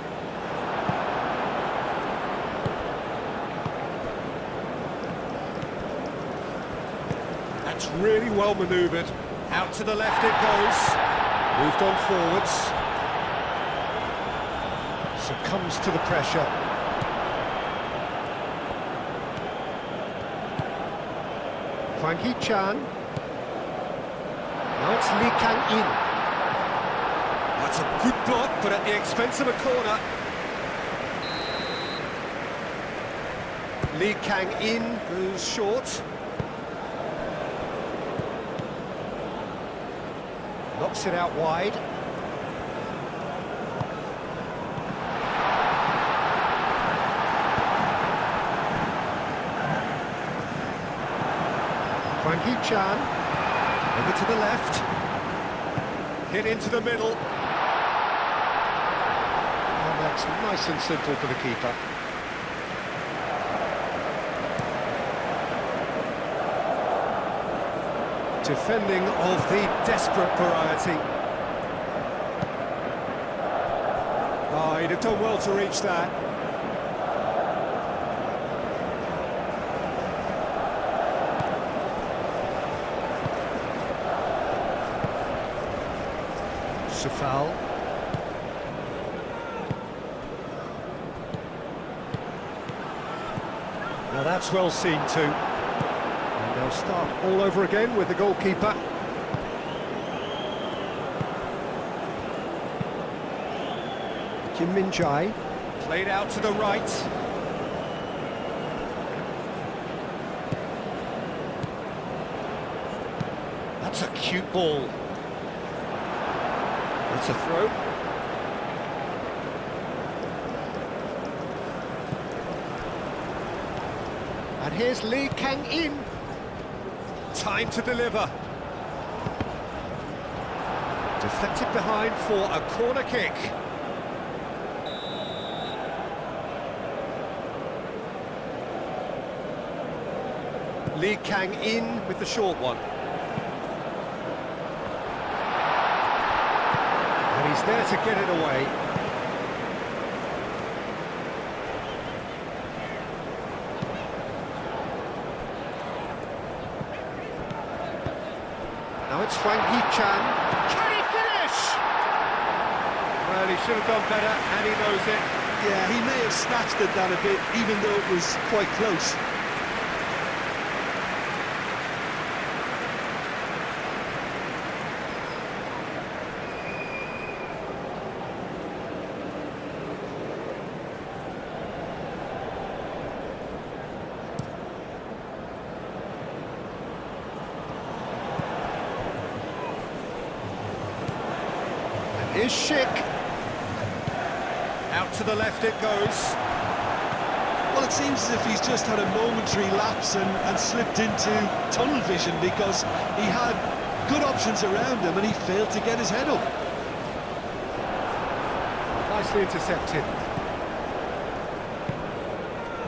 That's really well manoeuvred. Out to the left it goes. Moved on forwards. Succumbs to the pressure. Hwang Hee-chan. Now it's Lee Kang-in. That's a good block, but at the expense of a corner. Lee Kang-in goes short. Knocks it out wide. Hwang Hee-chan. Over to the left. Hit into the middle. And that's nice and simple for the keeper. Defending of the desperate variety. Oh, he'd have done well to reach that. Safal. Now that's well seen too. They'll start all over again with the goalkeeper. Kim Min-jae. Played out to the right. That's a cute ball. That's a throw. And here's Lee Kang-in. Time to deliver. Deflected behind for a corner kick. Lee Kang-in with the short one. And he's there to get it away. Now it's Hwang Hee-chan. Can he finish? Well, he should have done better, and he knows it. Yeah, he may have snatched at that a bit, even though it was quite close. Here's Schick. Out to the left it goes. Well, it seems as if he's just had a momentary lapse and slipped into tunnel vision, because he had good options around him and he failed to get his head up. Nicely intercepted.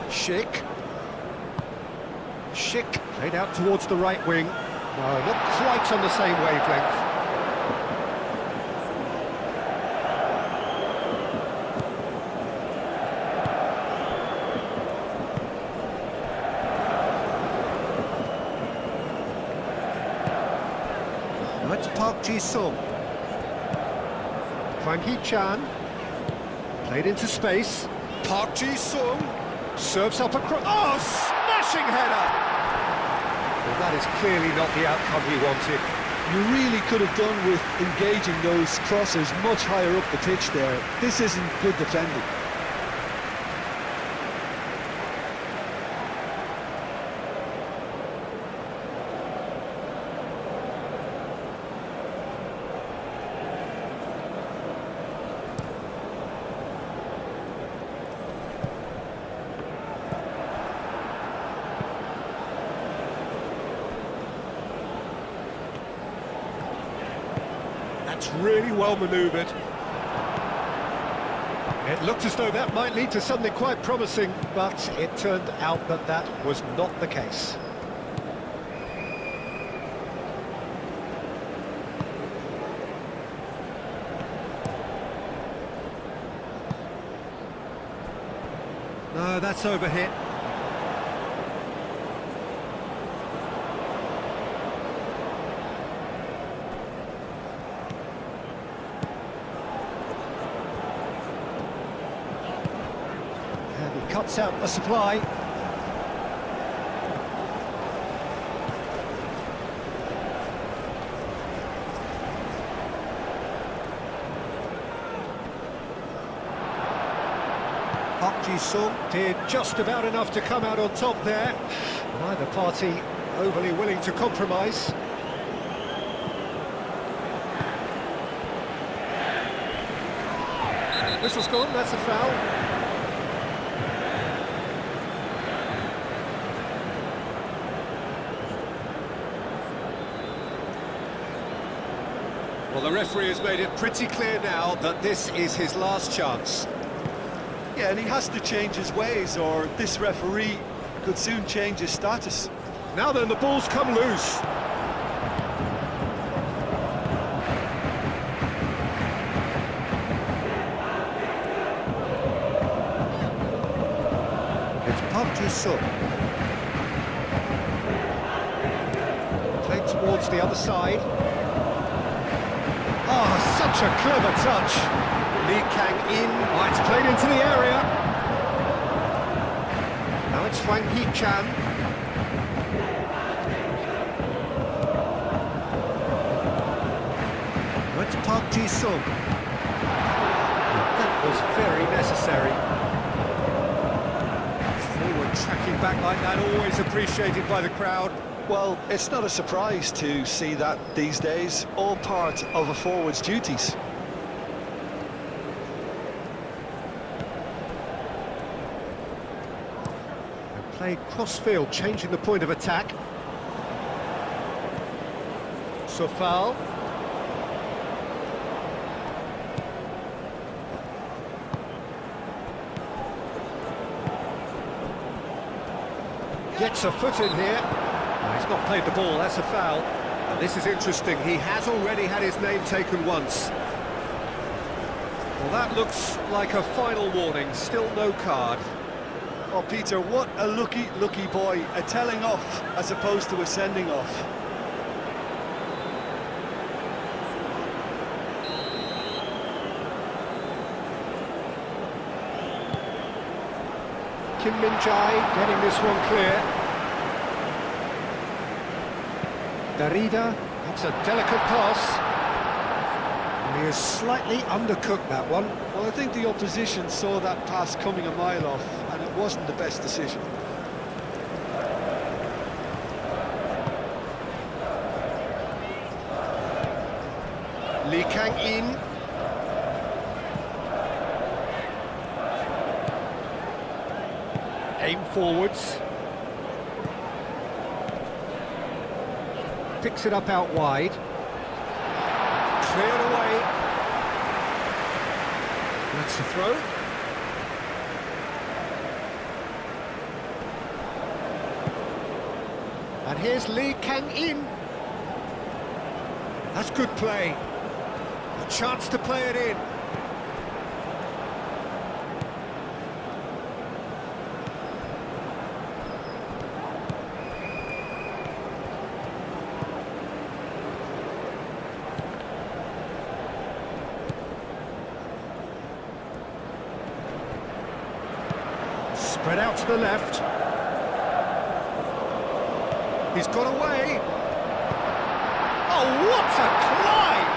Schick. Schick played out towards the right wing. No, not quite on the same wavelength. Now it's Park Ji-sung. Hwang Hee-chan. Played into space. Park Ji-sung serves up across. Oh, smashing header! that is clearly not the outcome he wanted. You really could have done with engaging those crossers much higher up the pitch there. This isn't good defending. That's really well manoeuvred. It looked as though that might lead to something quite promising, but it turned out that that was not the case. No, that's overhit. Cuts out the supply. Park Ji-sung did just about enough to come out on top there. Neither party overly willing to compromise. Whistle's gone, that's a foul. Well, the referee has made it pretty clear now that this is his last chance. Yeah, and he has to change his ways, or this referee could soon change his status. Now then, the ball's come loose. It's Park Ji-sung. Played towards the other side. Oh, such a clever touch. Lee Kang-in, oh, it's played into the area. Now it's Hwang Hee-chan. Now it's Park Ji-sung. That was very necessary. Forward tracking back like that, always appreciated by the crowd. Well, it's not a surprise to see that these days, all part of a forward's duties. And played cross-field, changing the point of attack. So foul. Gets a foot in here. He's not played the ball, that's a foul. And this is interesting, he has already had his name taken once. Well, that looks like a final warning, still no card. Oh, Peter, what a lucky boy. A telling off as opposed to a sending off. Kim Min-jae getting this one clear. Darida, that's a delicate pass. And he has slightly undercooked that one. Well, I think the opposition saw that pass coming a mile off, and it wasn't the best decision. Lee Kang-in. Aim forwards. Picks it up out wide. Cleared away. That's the throw. And here's Lee Kang-in. That's good play. A chance to play it in. Spread out to the left. He's got away. Oh, what a climb!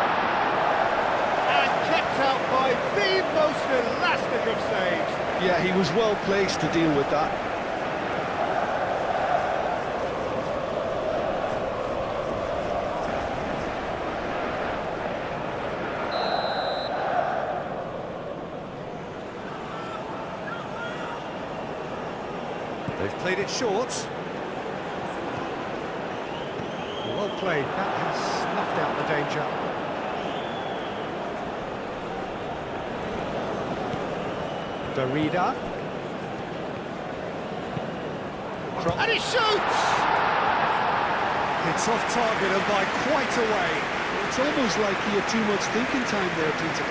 And kept out by the most elastic of saves. Yeah, he was well placed to deal with that. They've played it short. Well played, that has snuffed out the danger. Darida. And he shoots! It's off target and by quite a way. It's almost like he had too much thinking time there, Peter.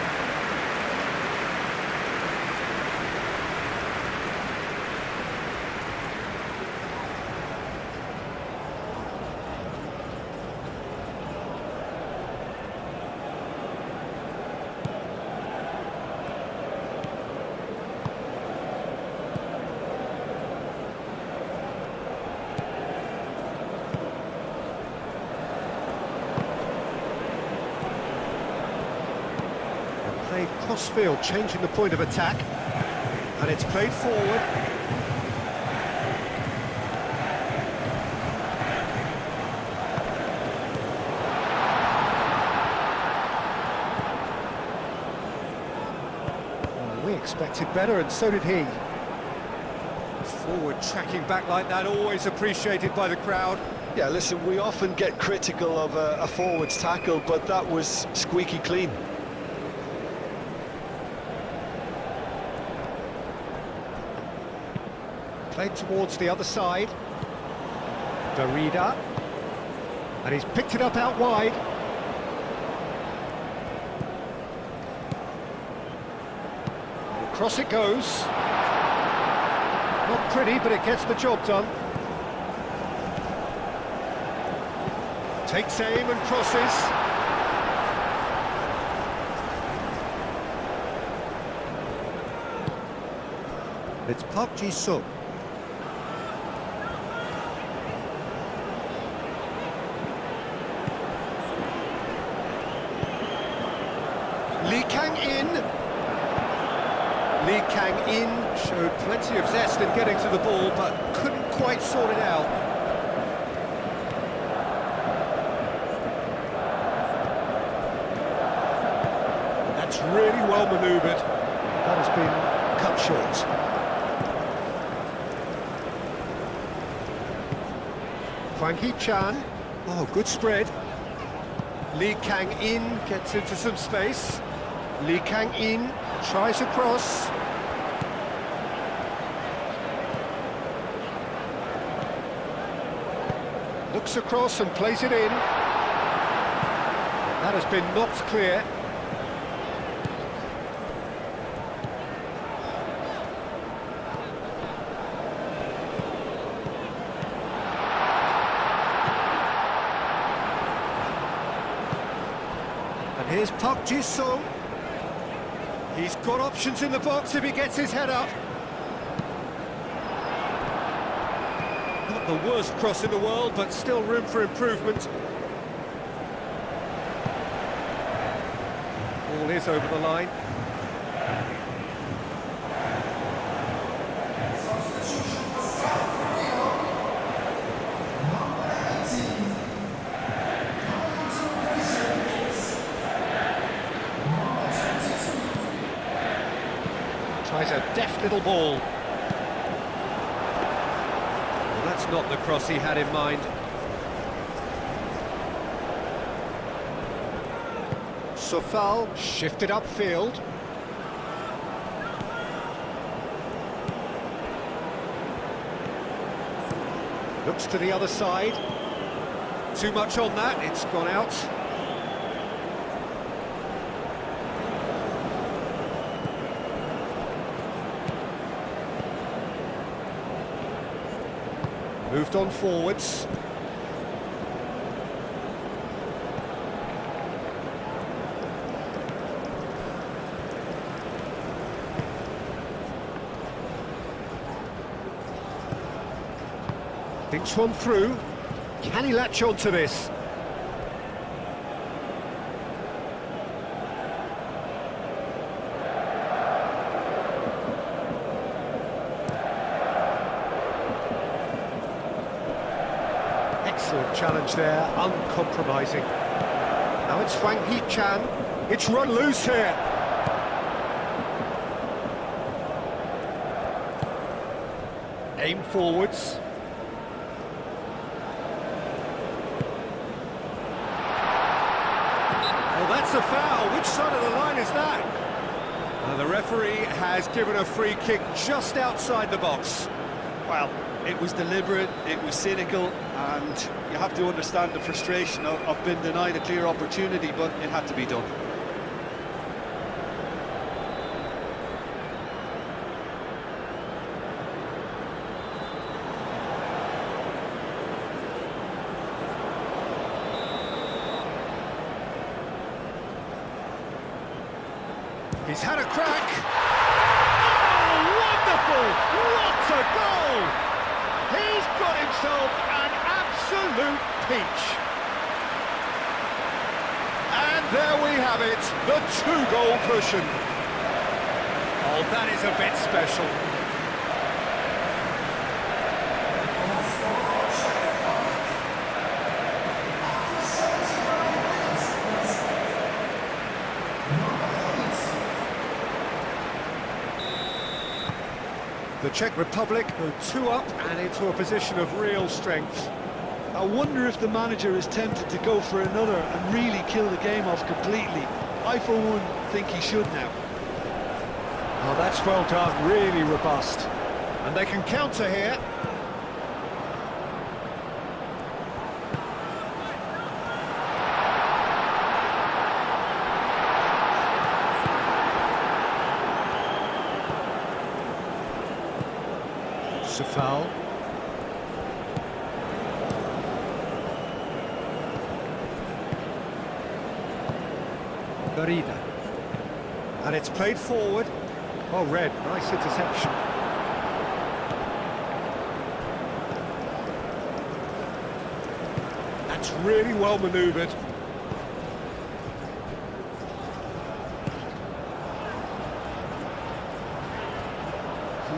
Played cross-field, changing the point of attack. And it's played forward. Well, we expected better, and so did he. Forward tracking back like that, always appreciated by the crowd. Yeah, listen, we often get critical of a forward's tackle, but that was squeaky clean. Played towards the other side. Darida. And he's picked it up out wide. Across it goes. Not pretty, but it gets the job done. Takes aim and crosses. It's Park Ji-sung. Lee Kang-in. Lee Kang-in showed plenty of zest in getting to the ball, but couldn't quite sort it out. And that's really well manoeuvred. That has been cut short. Hwang Hee-chan. Oh, good spread. Lee Kang-in gets into some space. Lee Kang-in tries a cross. Looks across and plays it in. That has been knocked clear. And here's Park Ji-sung. He's got options in the box if he gets his head up. Not the worst cross in the world, but still room for improvement. Ball is over the line. Tries a deft little ball. Well, that's not the cross he had in mind. Sofal shifted upfield. Looks to the other side. Too much on that, it's gone out. Moved on forwards. Thinks one through. Can he latch on to this? Excellent challenge there, uncompromising. Now it's Wang Hee-chan. It's run loose here. Aim forwards. Well, that's a foul. Which side of the line is that? The referee has given a free kick just outside the box. Well, it was deliberate, it was cynical, and you have to understand the frustration of being denied a clear opportunity, but it had to be done. He's had a crack. Oh, wonderful! What a goal! He's got himself an absolute peach. And there we have it, the two-goal cushion. Oh, that is a bit special. The Czech Republic go 2 up and into a position of real strength. I wonder if the manager is tempted to go for another and really kill the game off completely. I, for one, think he should now. Oh, that's well done, really robust. And they can counter here. It's a foul. Garida. And it's played forward. Oh, red, nice interception. That's really well manoeuvred.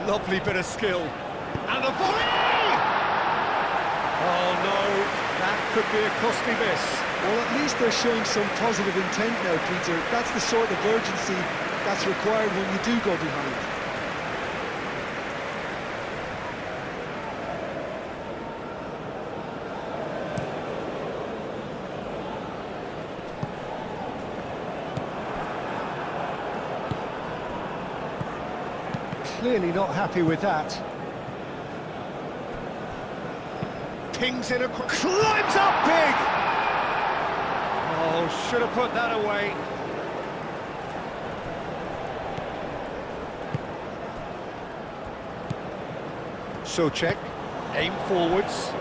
Lovely bit of skill. And the volley! Oh no, that could be a costly miss. Well, at least they're showing some positive intent now, Peter. That's the sort of urgency that's required when you do go behind. Clearly not happy with that. Pings in climbs up big! Oh, should have put that away. So Czech, aim forwards.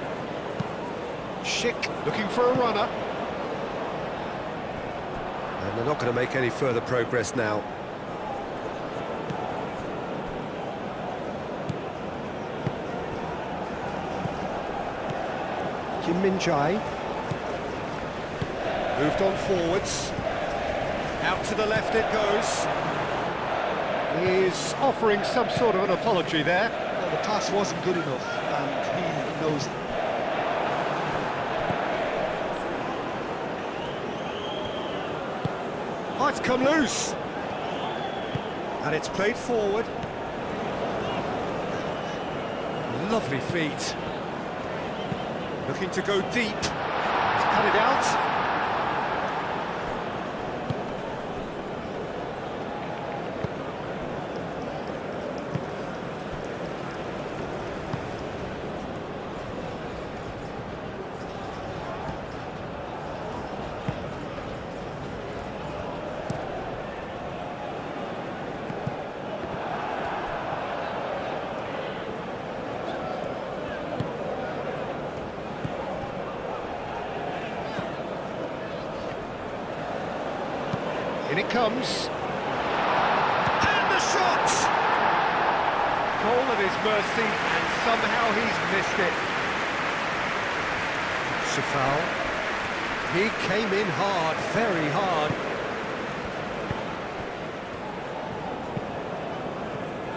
Schick looking for a runner. And they're not going to make any further progress now. Kim Min-jae. Moved on forwards. Out to the left it goes. He's offering some sort of an apology there. Well, the pass wasn't good enough, and he knows it. Oh, it's come loose. And it's played forward. Lovely feet. Looking to go deep. To cut it out. In it comes. And the shot! Goal at his mercy, and somehow he's missed it. That's a foul. He came in hard, very hard.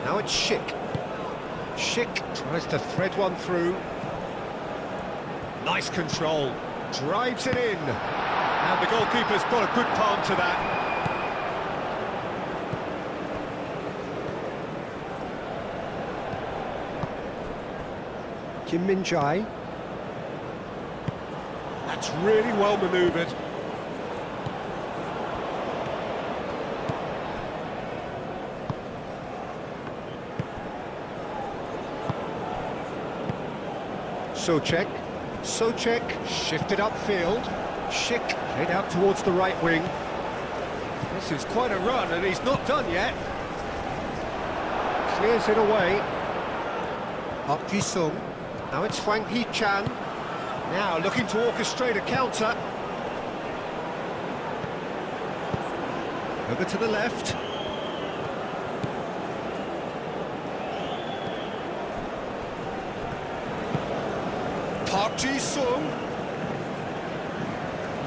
Now it's Schick. Schick tries to thread one through. Nice control. Drives it in. And the goalkeeper's got a good palm to that. Kim Min-jae. That's really well manoeuvred. Czech. Czech shifted upfield. Schick played out towards the right wing. This is quite a run, and he's not done yet. Clears it away. Park Ji-sung. Now it's Hwang Hee-chan. Now looking to orchestrate a counter. Over to the left. Park Ji-sung.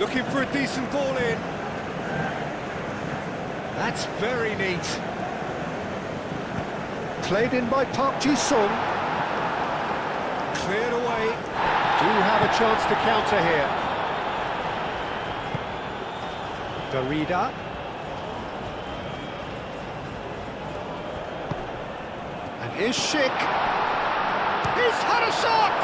Looking for a decent ball in. That's very neat. Played in by Park Ji-sung. Cleared away. Do have a chance to counter here. Darida. And here's Schick. He's had a shot!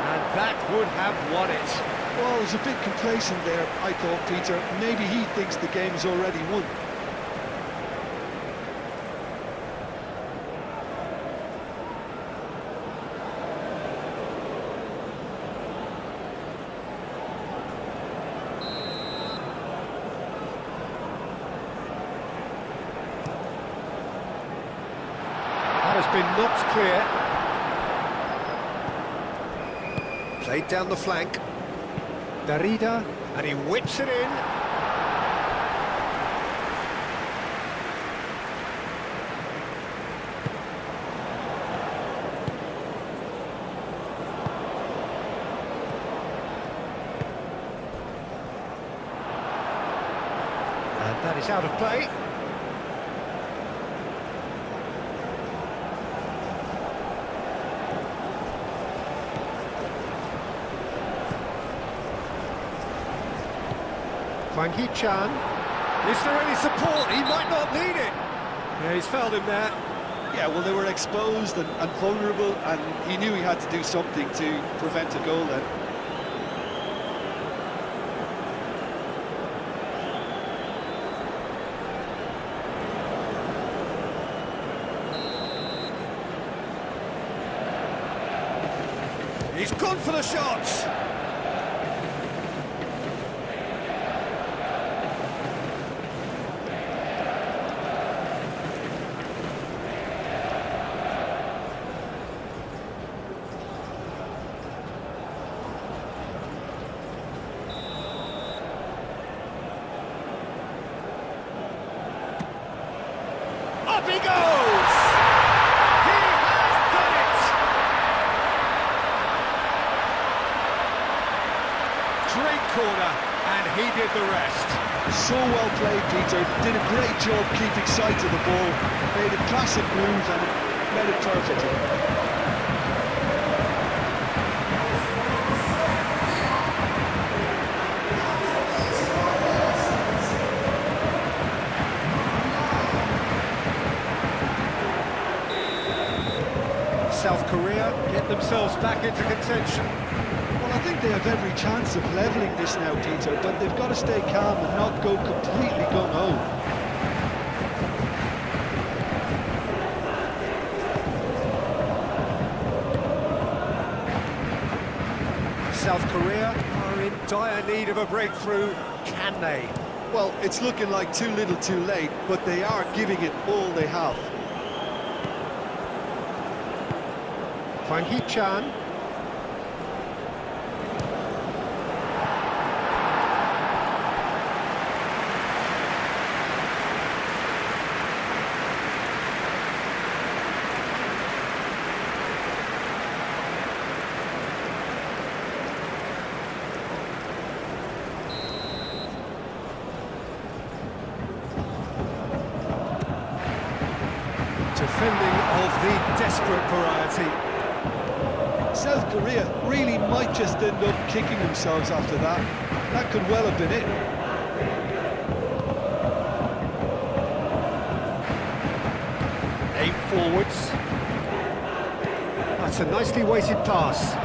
And that would have won it. Well, it was a bit complacent there, I thought, Peter. Maybe he thinks the game's already won. That has been knocked clear. Played down the flank. Darida, and he whips it in. And that is out of play. Hwang Hee-chan. Is there any support? He might not need it. Yeah, he's fouled him there. Yeah, well, they were exposed and vulnerable, and he knew he had to do something to prevent a goal then. He's gone for the shots. Up he goes! He has done it! Great corner, and he did the rest. So well played, Peter. Did a great job keeping sight of the ball. Made a classic move and made it perfectly. South Korea get themselves back into contention. Well, I think they have every chance of levelling this now, Peter, but they've got to stay calm and not go completely gung-ho. South Korea are in dire need of a breakthrough. Can they? Well, it's looking like too little too late, but they are giving it all they have. Hwang Hee-chan. desperate variety. South Korea really might just end up kicking themselves after that. That could well have been it. Aim forwards. That's a nicely weighted pass. He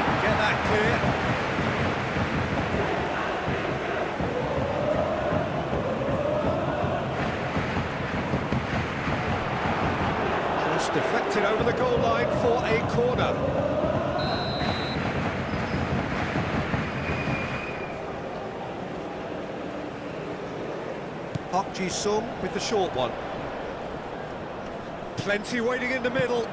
can get that clear. Just deflected over the goal line for a corner. Park Ji-sung with the short one. Plenty waiting in the middle.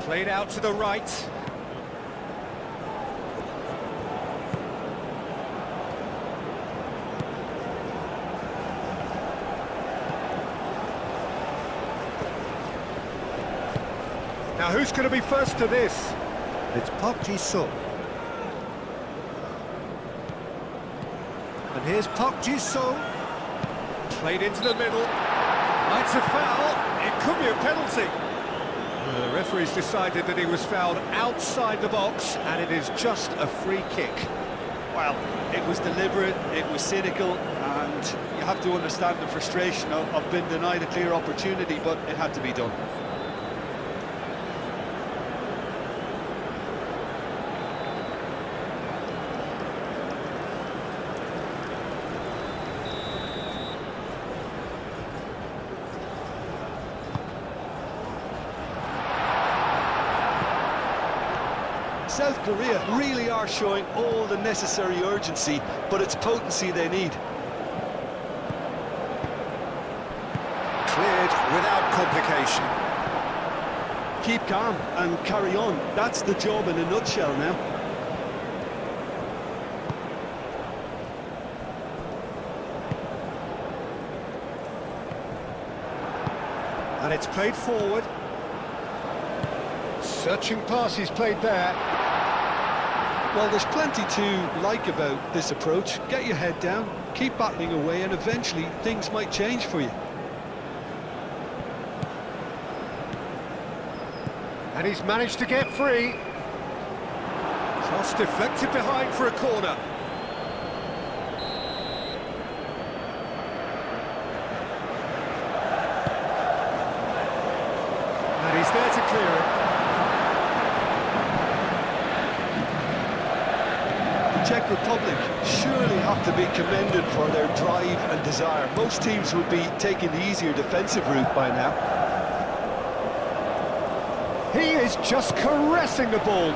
Played out to the right. Now who's going to be first to this? It's Park Ji-sung. And here's Park Ji-sung. Played into the middle. It's a foul. It could be a penalty. The referee's decided that he was fouled outside the box, and it is just a free kick. Well, it was deliberate, it was cynical, and you have to understand the frustration of being denied a clear opportunity, but it had to be done. South Korea really are showing all the necessary urgency, but it's potency they need. Cleared without complication. Keep calm and carry on. That's the job in a nutshell now. And it's played forward. Searching pass he's played there. Well, there's plenty to like about this approach. Get your head down, keep battling away, and eventually things might change for you. And he's managed to get free. Cross deflected behind for a corner. And he's there to clear it. Czech Republic surely have to be commended for their drive and desire. Most teams would be taking the easier defensive route by now. He is just caressing the ball.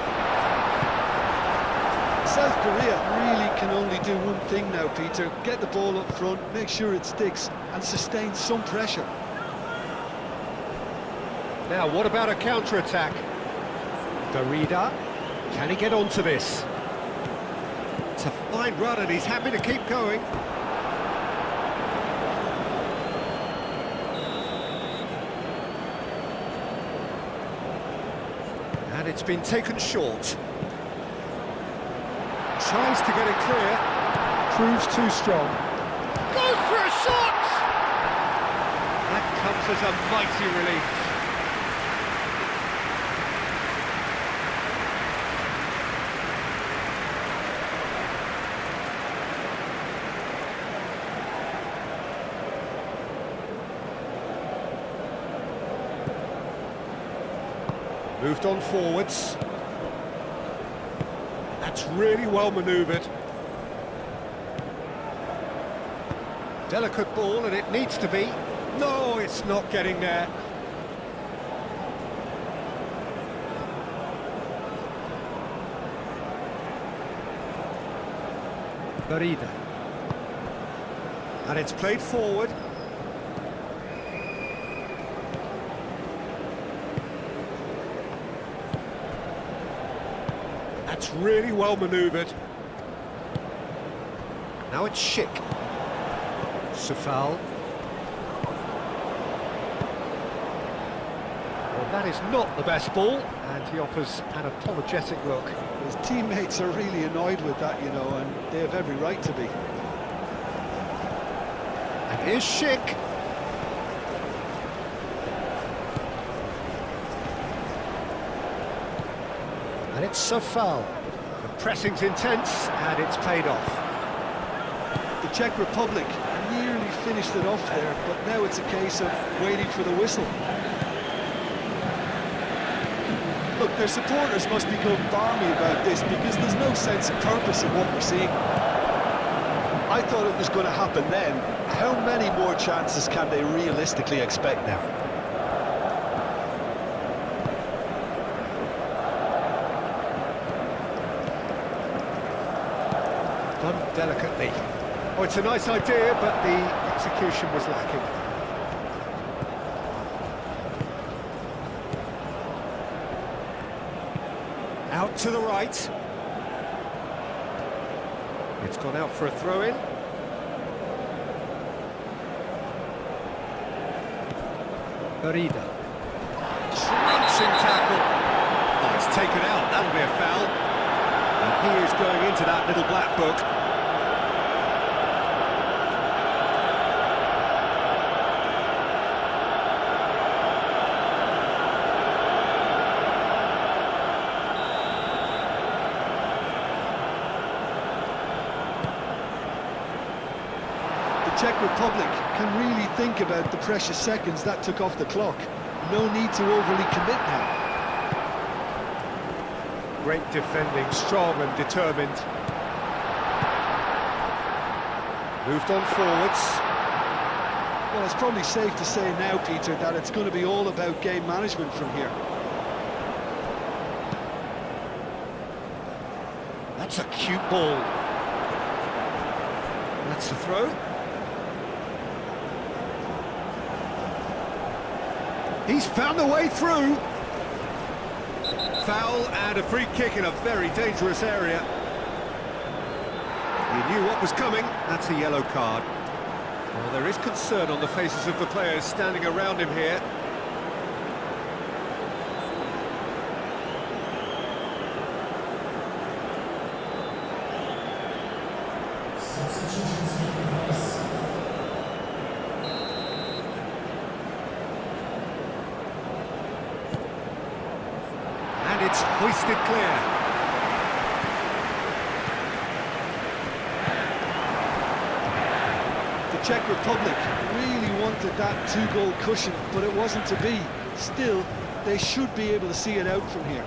South Korea really can only do one thing now, Peter. Get the ball up front, make sure it sticks, and sustain some pressure. Now, what about a counter-attack? Garida, can he get onto this? It's a fine run and he's happy to keep going. And it's been taken short. Tries to get it clear. Proves too strong. Goes for a shot! That comes as a mighty relief. Moved on forwards. That's really well manoeuvred. Delicate ball, and it needs to be. No, it's not getting there. Garida. And it's played forward. That's really well manoeuvred. Now it's Schick. Safal. that is not the best ball, and he offers an apologetic look. His teammates are really annoyed with that, you know, and they have every right to be. And here's Schick. And it's a foul. The pressing's intense, and it's paid off. The Czech Republic nearly finished it off there, but now it's a case of waiting for the whistle. Look, their supporters must be going balmy about this because there's no sense of purpose in what we're seeing. I thought it was going to happen then. How many more chances can they realistically expect now? Done delicately. Oh, it's a nice idea, but the execution was lacking. Out to the right. It's gone out for a throw-in. Barida. Crunching tackle. Oh, it's taken out. That'll be a foul. And he is going into that little black book. The Czech Republic can really think about the precious seconds that took off the clock. No need to overly commit now. Great defending, strong and determined. Moved on forwards. Well, it's probably safe to say now, Peter, that it's going to be all about game management from here. That's a cute ball. That's the throw. He's found a way through. Foul and a free kick in a very dangerous area. He knew what was coming. That's a yellow card. Well, there is concern on the faces of the players standing around him here. And it's hoisted clear. The Czech Republic really wanted that two-goal cushion, but it wasn't to be. Still, they should be able to see it out from here.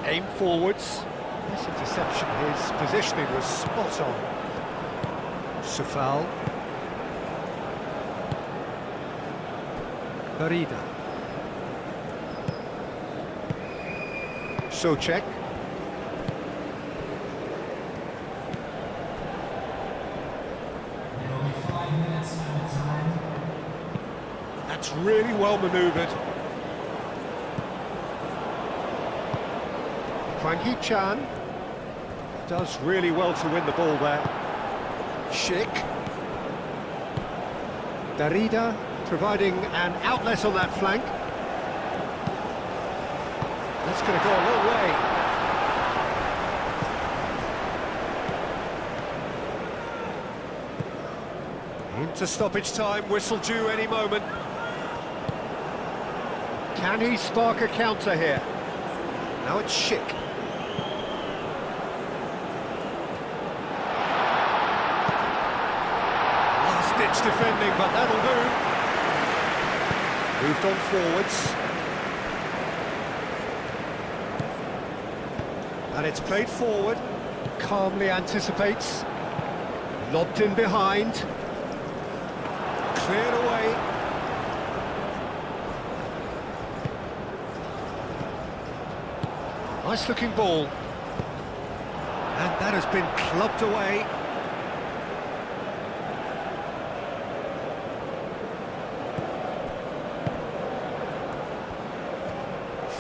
Aim forwards. This interception, his positioning was spot on. Sufal. Barida. Czech. That's really well manoeuvred. Chan does really well to win the ball there. Schick. Barida providing an outlet on that flank. That's going to go a long way. Into stoppage time, whistle due any moment. Can he spark a counter here? Now it's Schick. Last-ditch defending, but that'll do. Moved on forwards. And it's played forward. Calmly anticipates. Lobbed in behind. Cleared away. Nice looking ball. And that That has been clubbed away.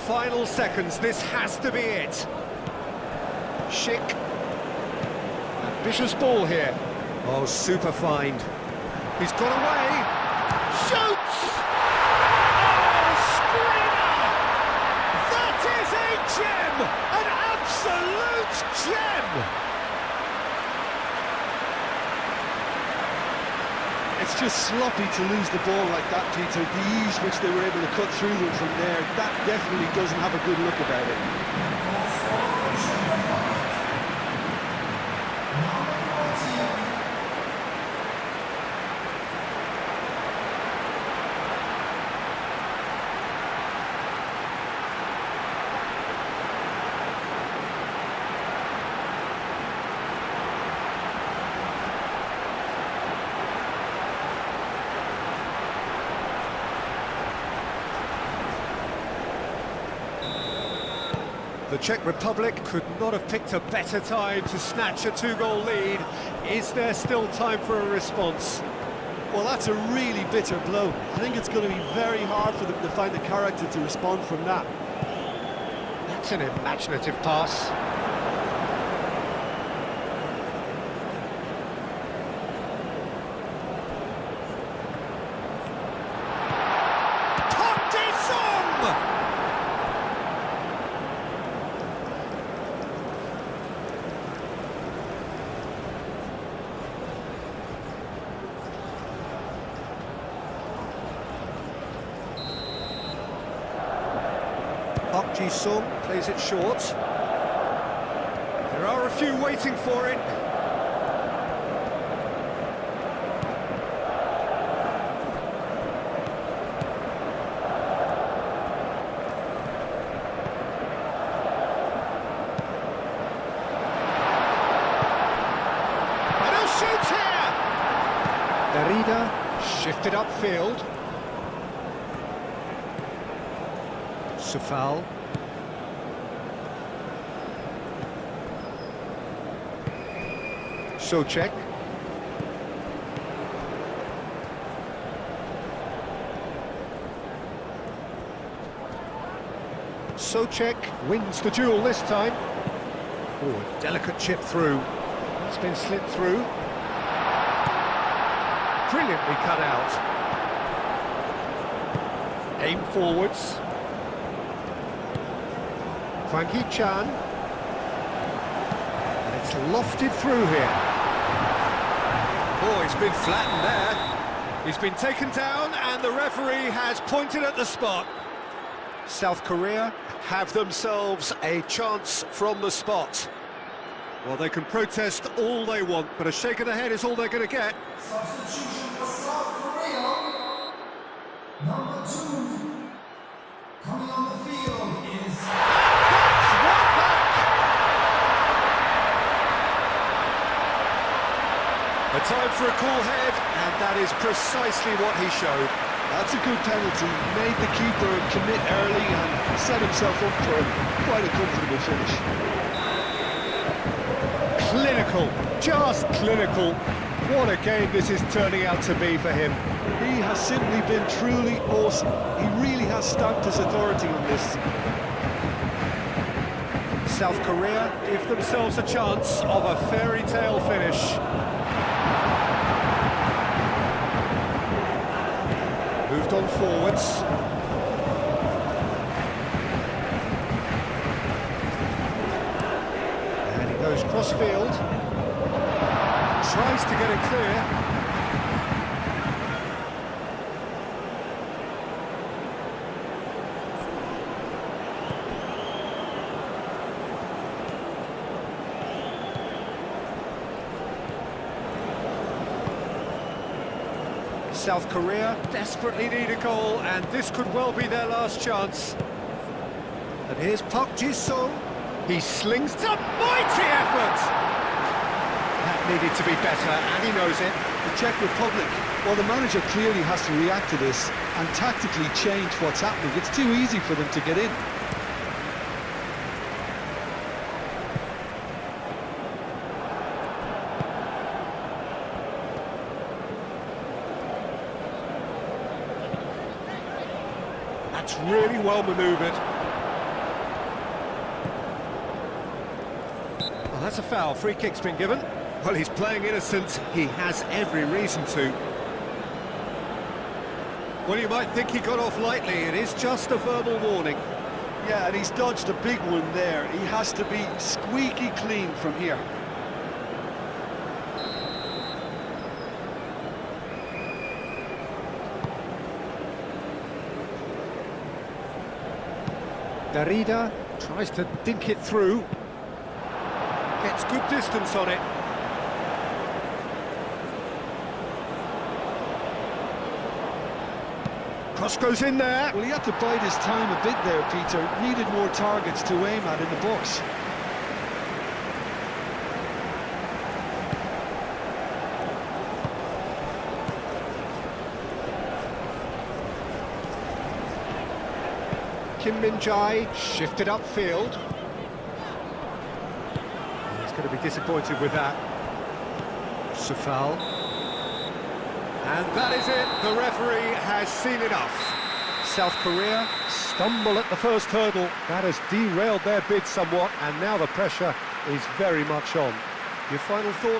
Final seconds, this has to be it. Schick. Ambitious ball here. Oh, super find. He's got away. Shoots! Oh, screamer! That is a gem! An absolute gem! It's just sloppy to lose the ball like that, Peter. The ease which they were able to cut through them from there, that definitely doesn't have a good look about it. The Czech Republic could not have picked a better time to snatch a two-goal lead. Is there still time for a response? Well, that's a really bitter blow. I think it's going to be very hard for them to find the character to respond from that. That's an imaginative pass. Sung plays it short. There are a few waiting for it. And he'll shoot here! Derrida shifted upfield. Sufal. Czech. Czech wins the duel this time. Oh, a delicate chip through. It's been slipped through. Brilliantly cut out. Aim forwards. Hwang Hee-chan. And it's lofted through here. Oh, he's been flattened there. He's been taken down and the referee has pointed at the spot. South Korea have themselves a chance from the spot. Well, they can protest all they want, but a shake of the head is all they're going to get. Substitution for South Korea. Number 2. Coming on the field is... A time for a cool head, and that is precisely what he showed. That's a good penalty. Made the keeper commit early and set himself up for quite a comfortable finish. Clinical, just clinical. What a game this is turning out to be for him. He has simply been truly awesome. He really has stamped his authority on this. South Korea give themselves a chance of a fairy tale finish. Moved on forwards. And he goes cross-field. Tries to get it clear. South Korea desperately need a goal, and this could well be their last chance. And here's Park Ji-sung. He slings a mighty effort! That needed to be better, and he knows it. The Czech Republic, well, the manager clearly has to react to this and tactically change what's happening. It's too easy for them to get in. That's really well manoeuvred. Well, that's a foul. Free kick's been given. Well, he's playing innocent. He has every reason to. Well, you might think he got off lightly. It is just a verbal warning. Yeah, and he's dodged a big one there. He has to be squeaky clean from here. Darida tries to dink it through. Gets good distance on it. Cross goes in there. Well, he had to bide his time a bit there, Peter. Needed more targets to aim at in the box. Kim Min-jae shifted upfield. He's going to be disappointed with that. Sufal. And that is it. The referee has seen enough. South Korea stumble at the first hurdle. That has derailed their bid somewhat, and now the pressure is very much on. Your final thoughts?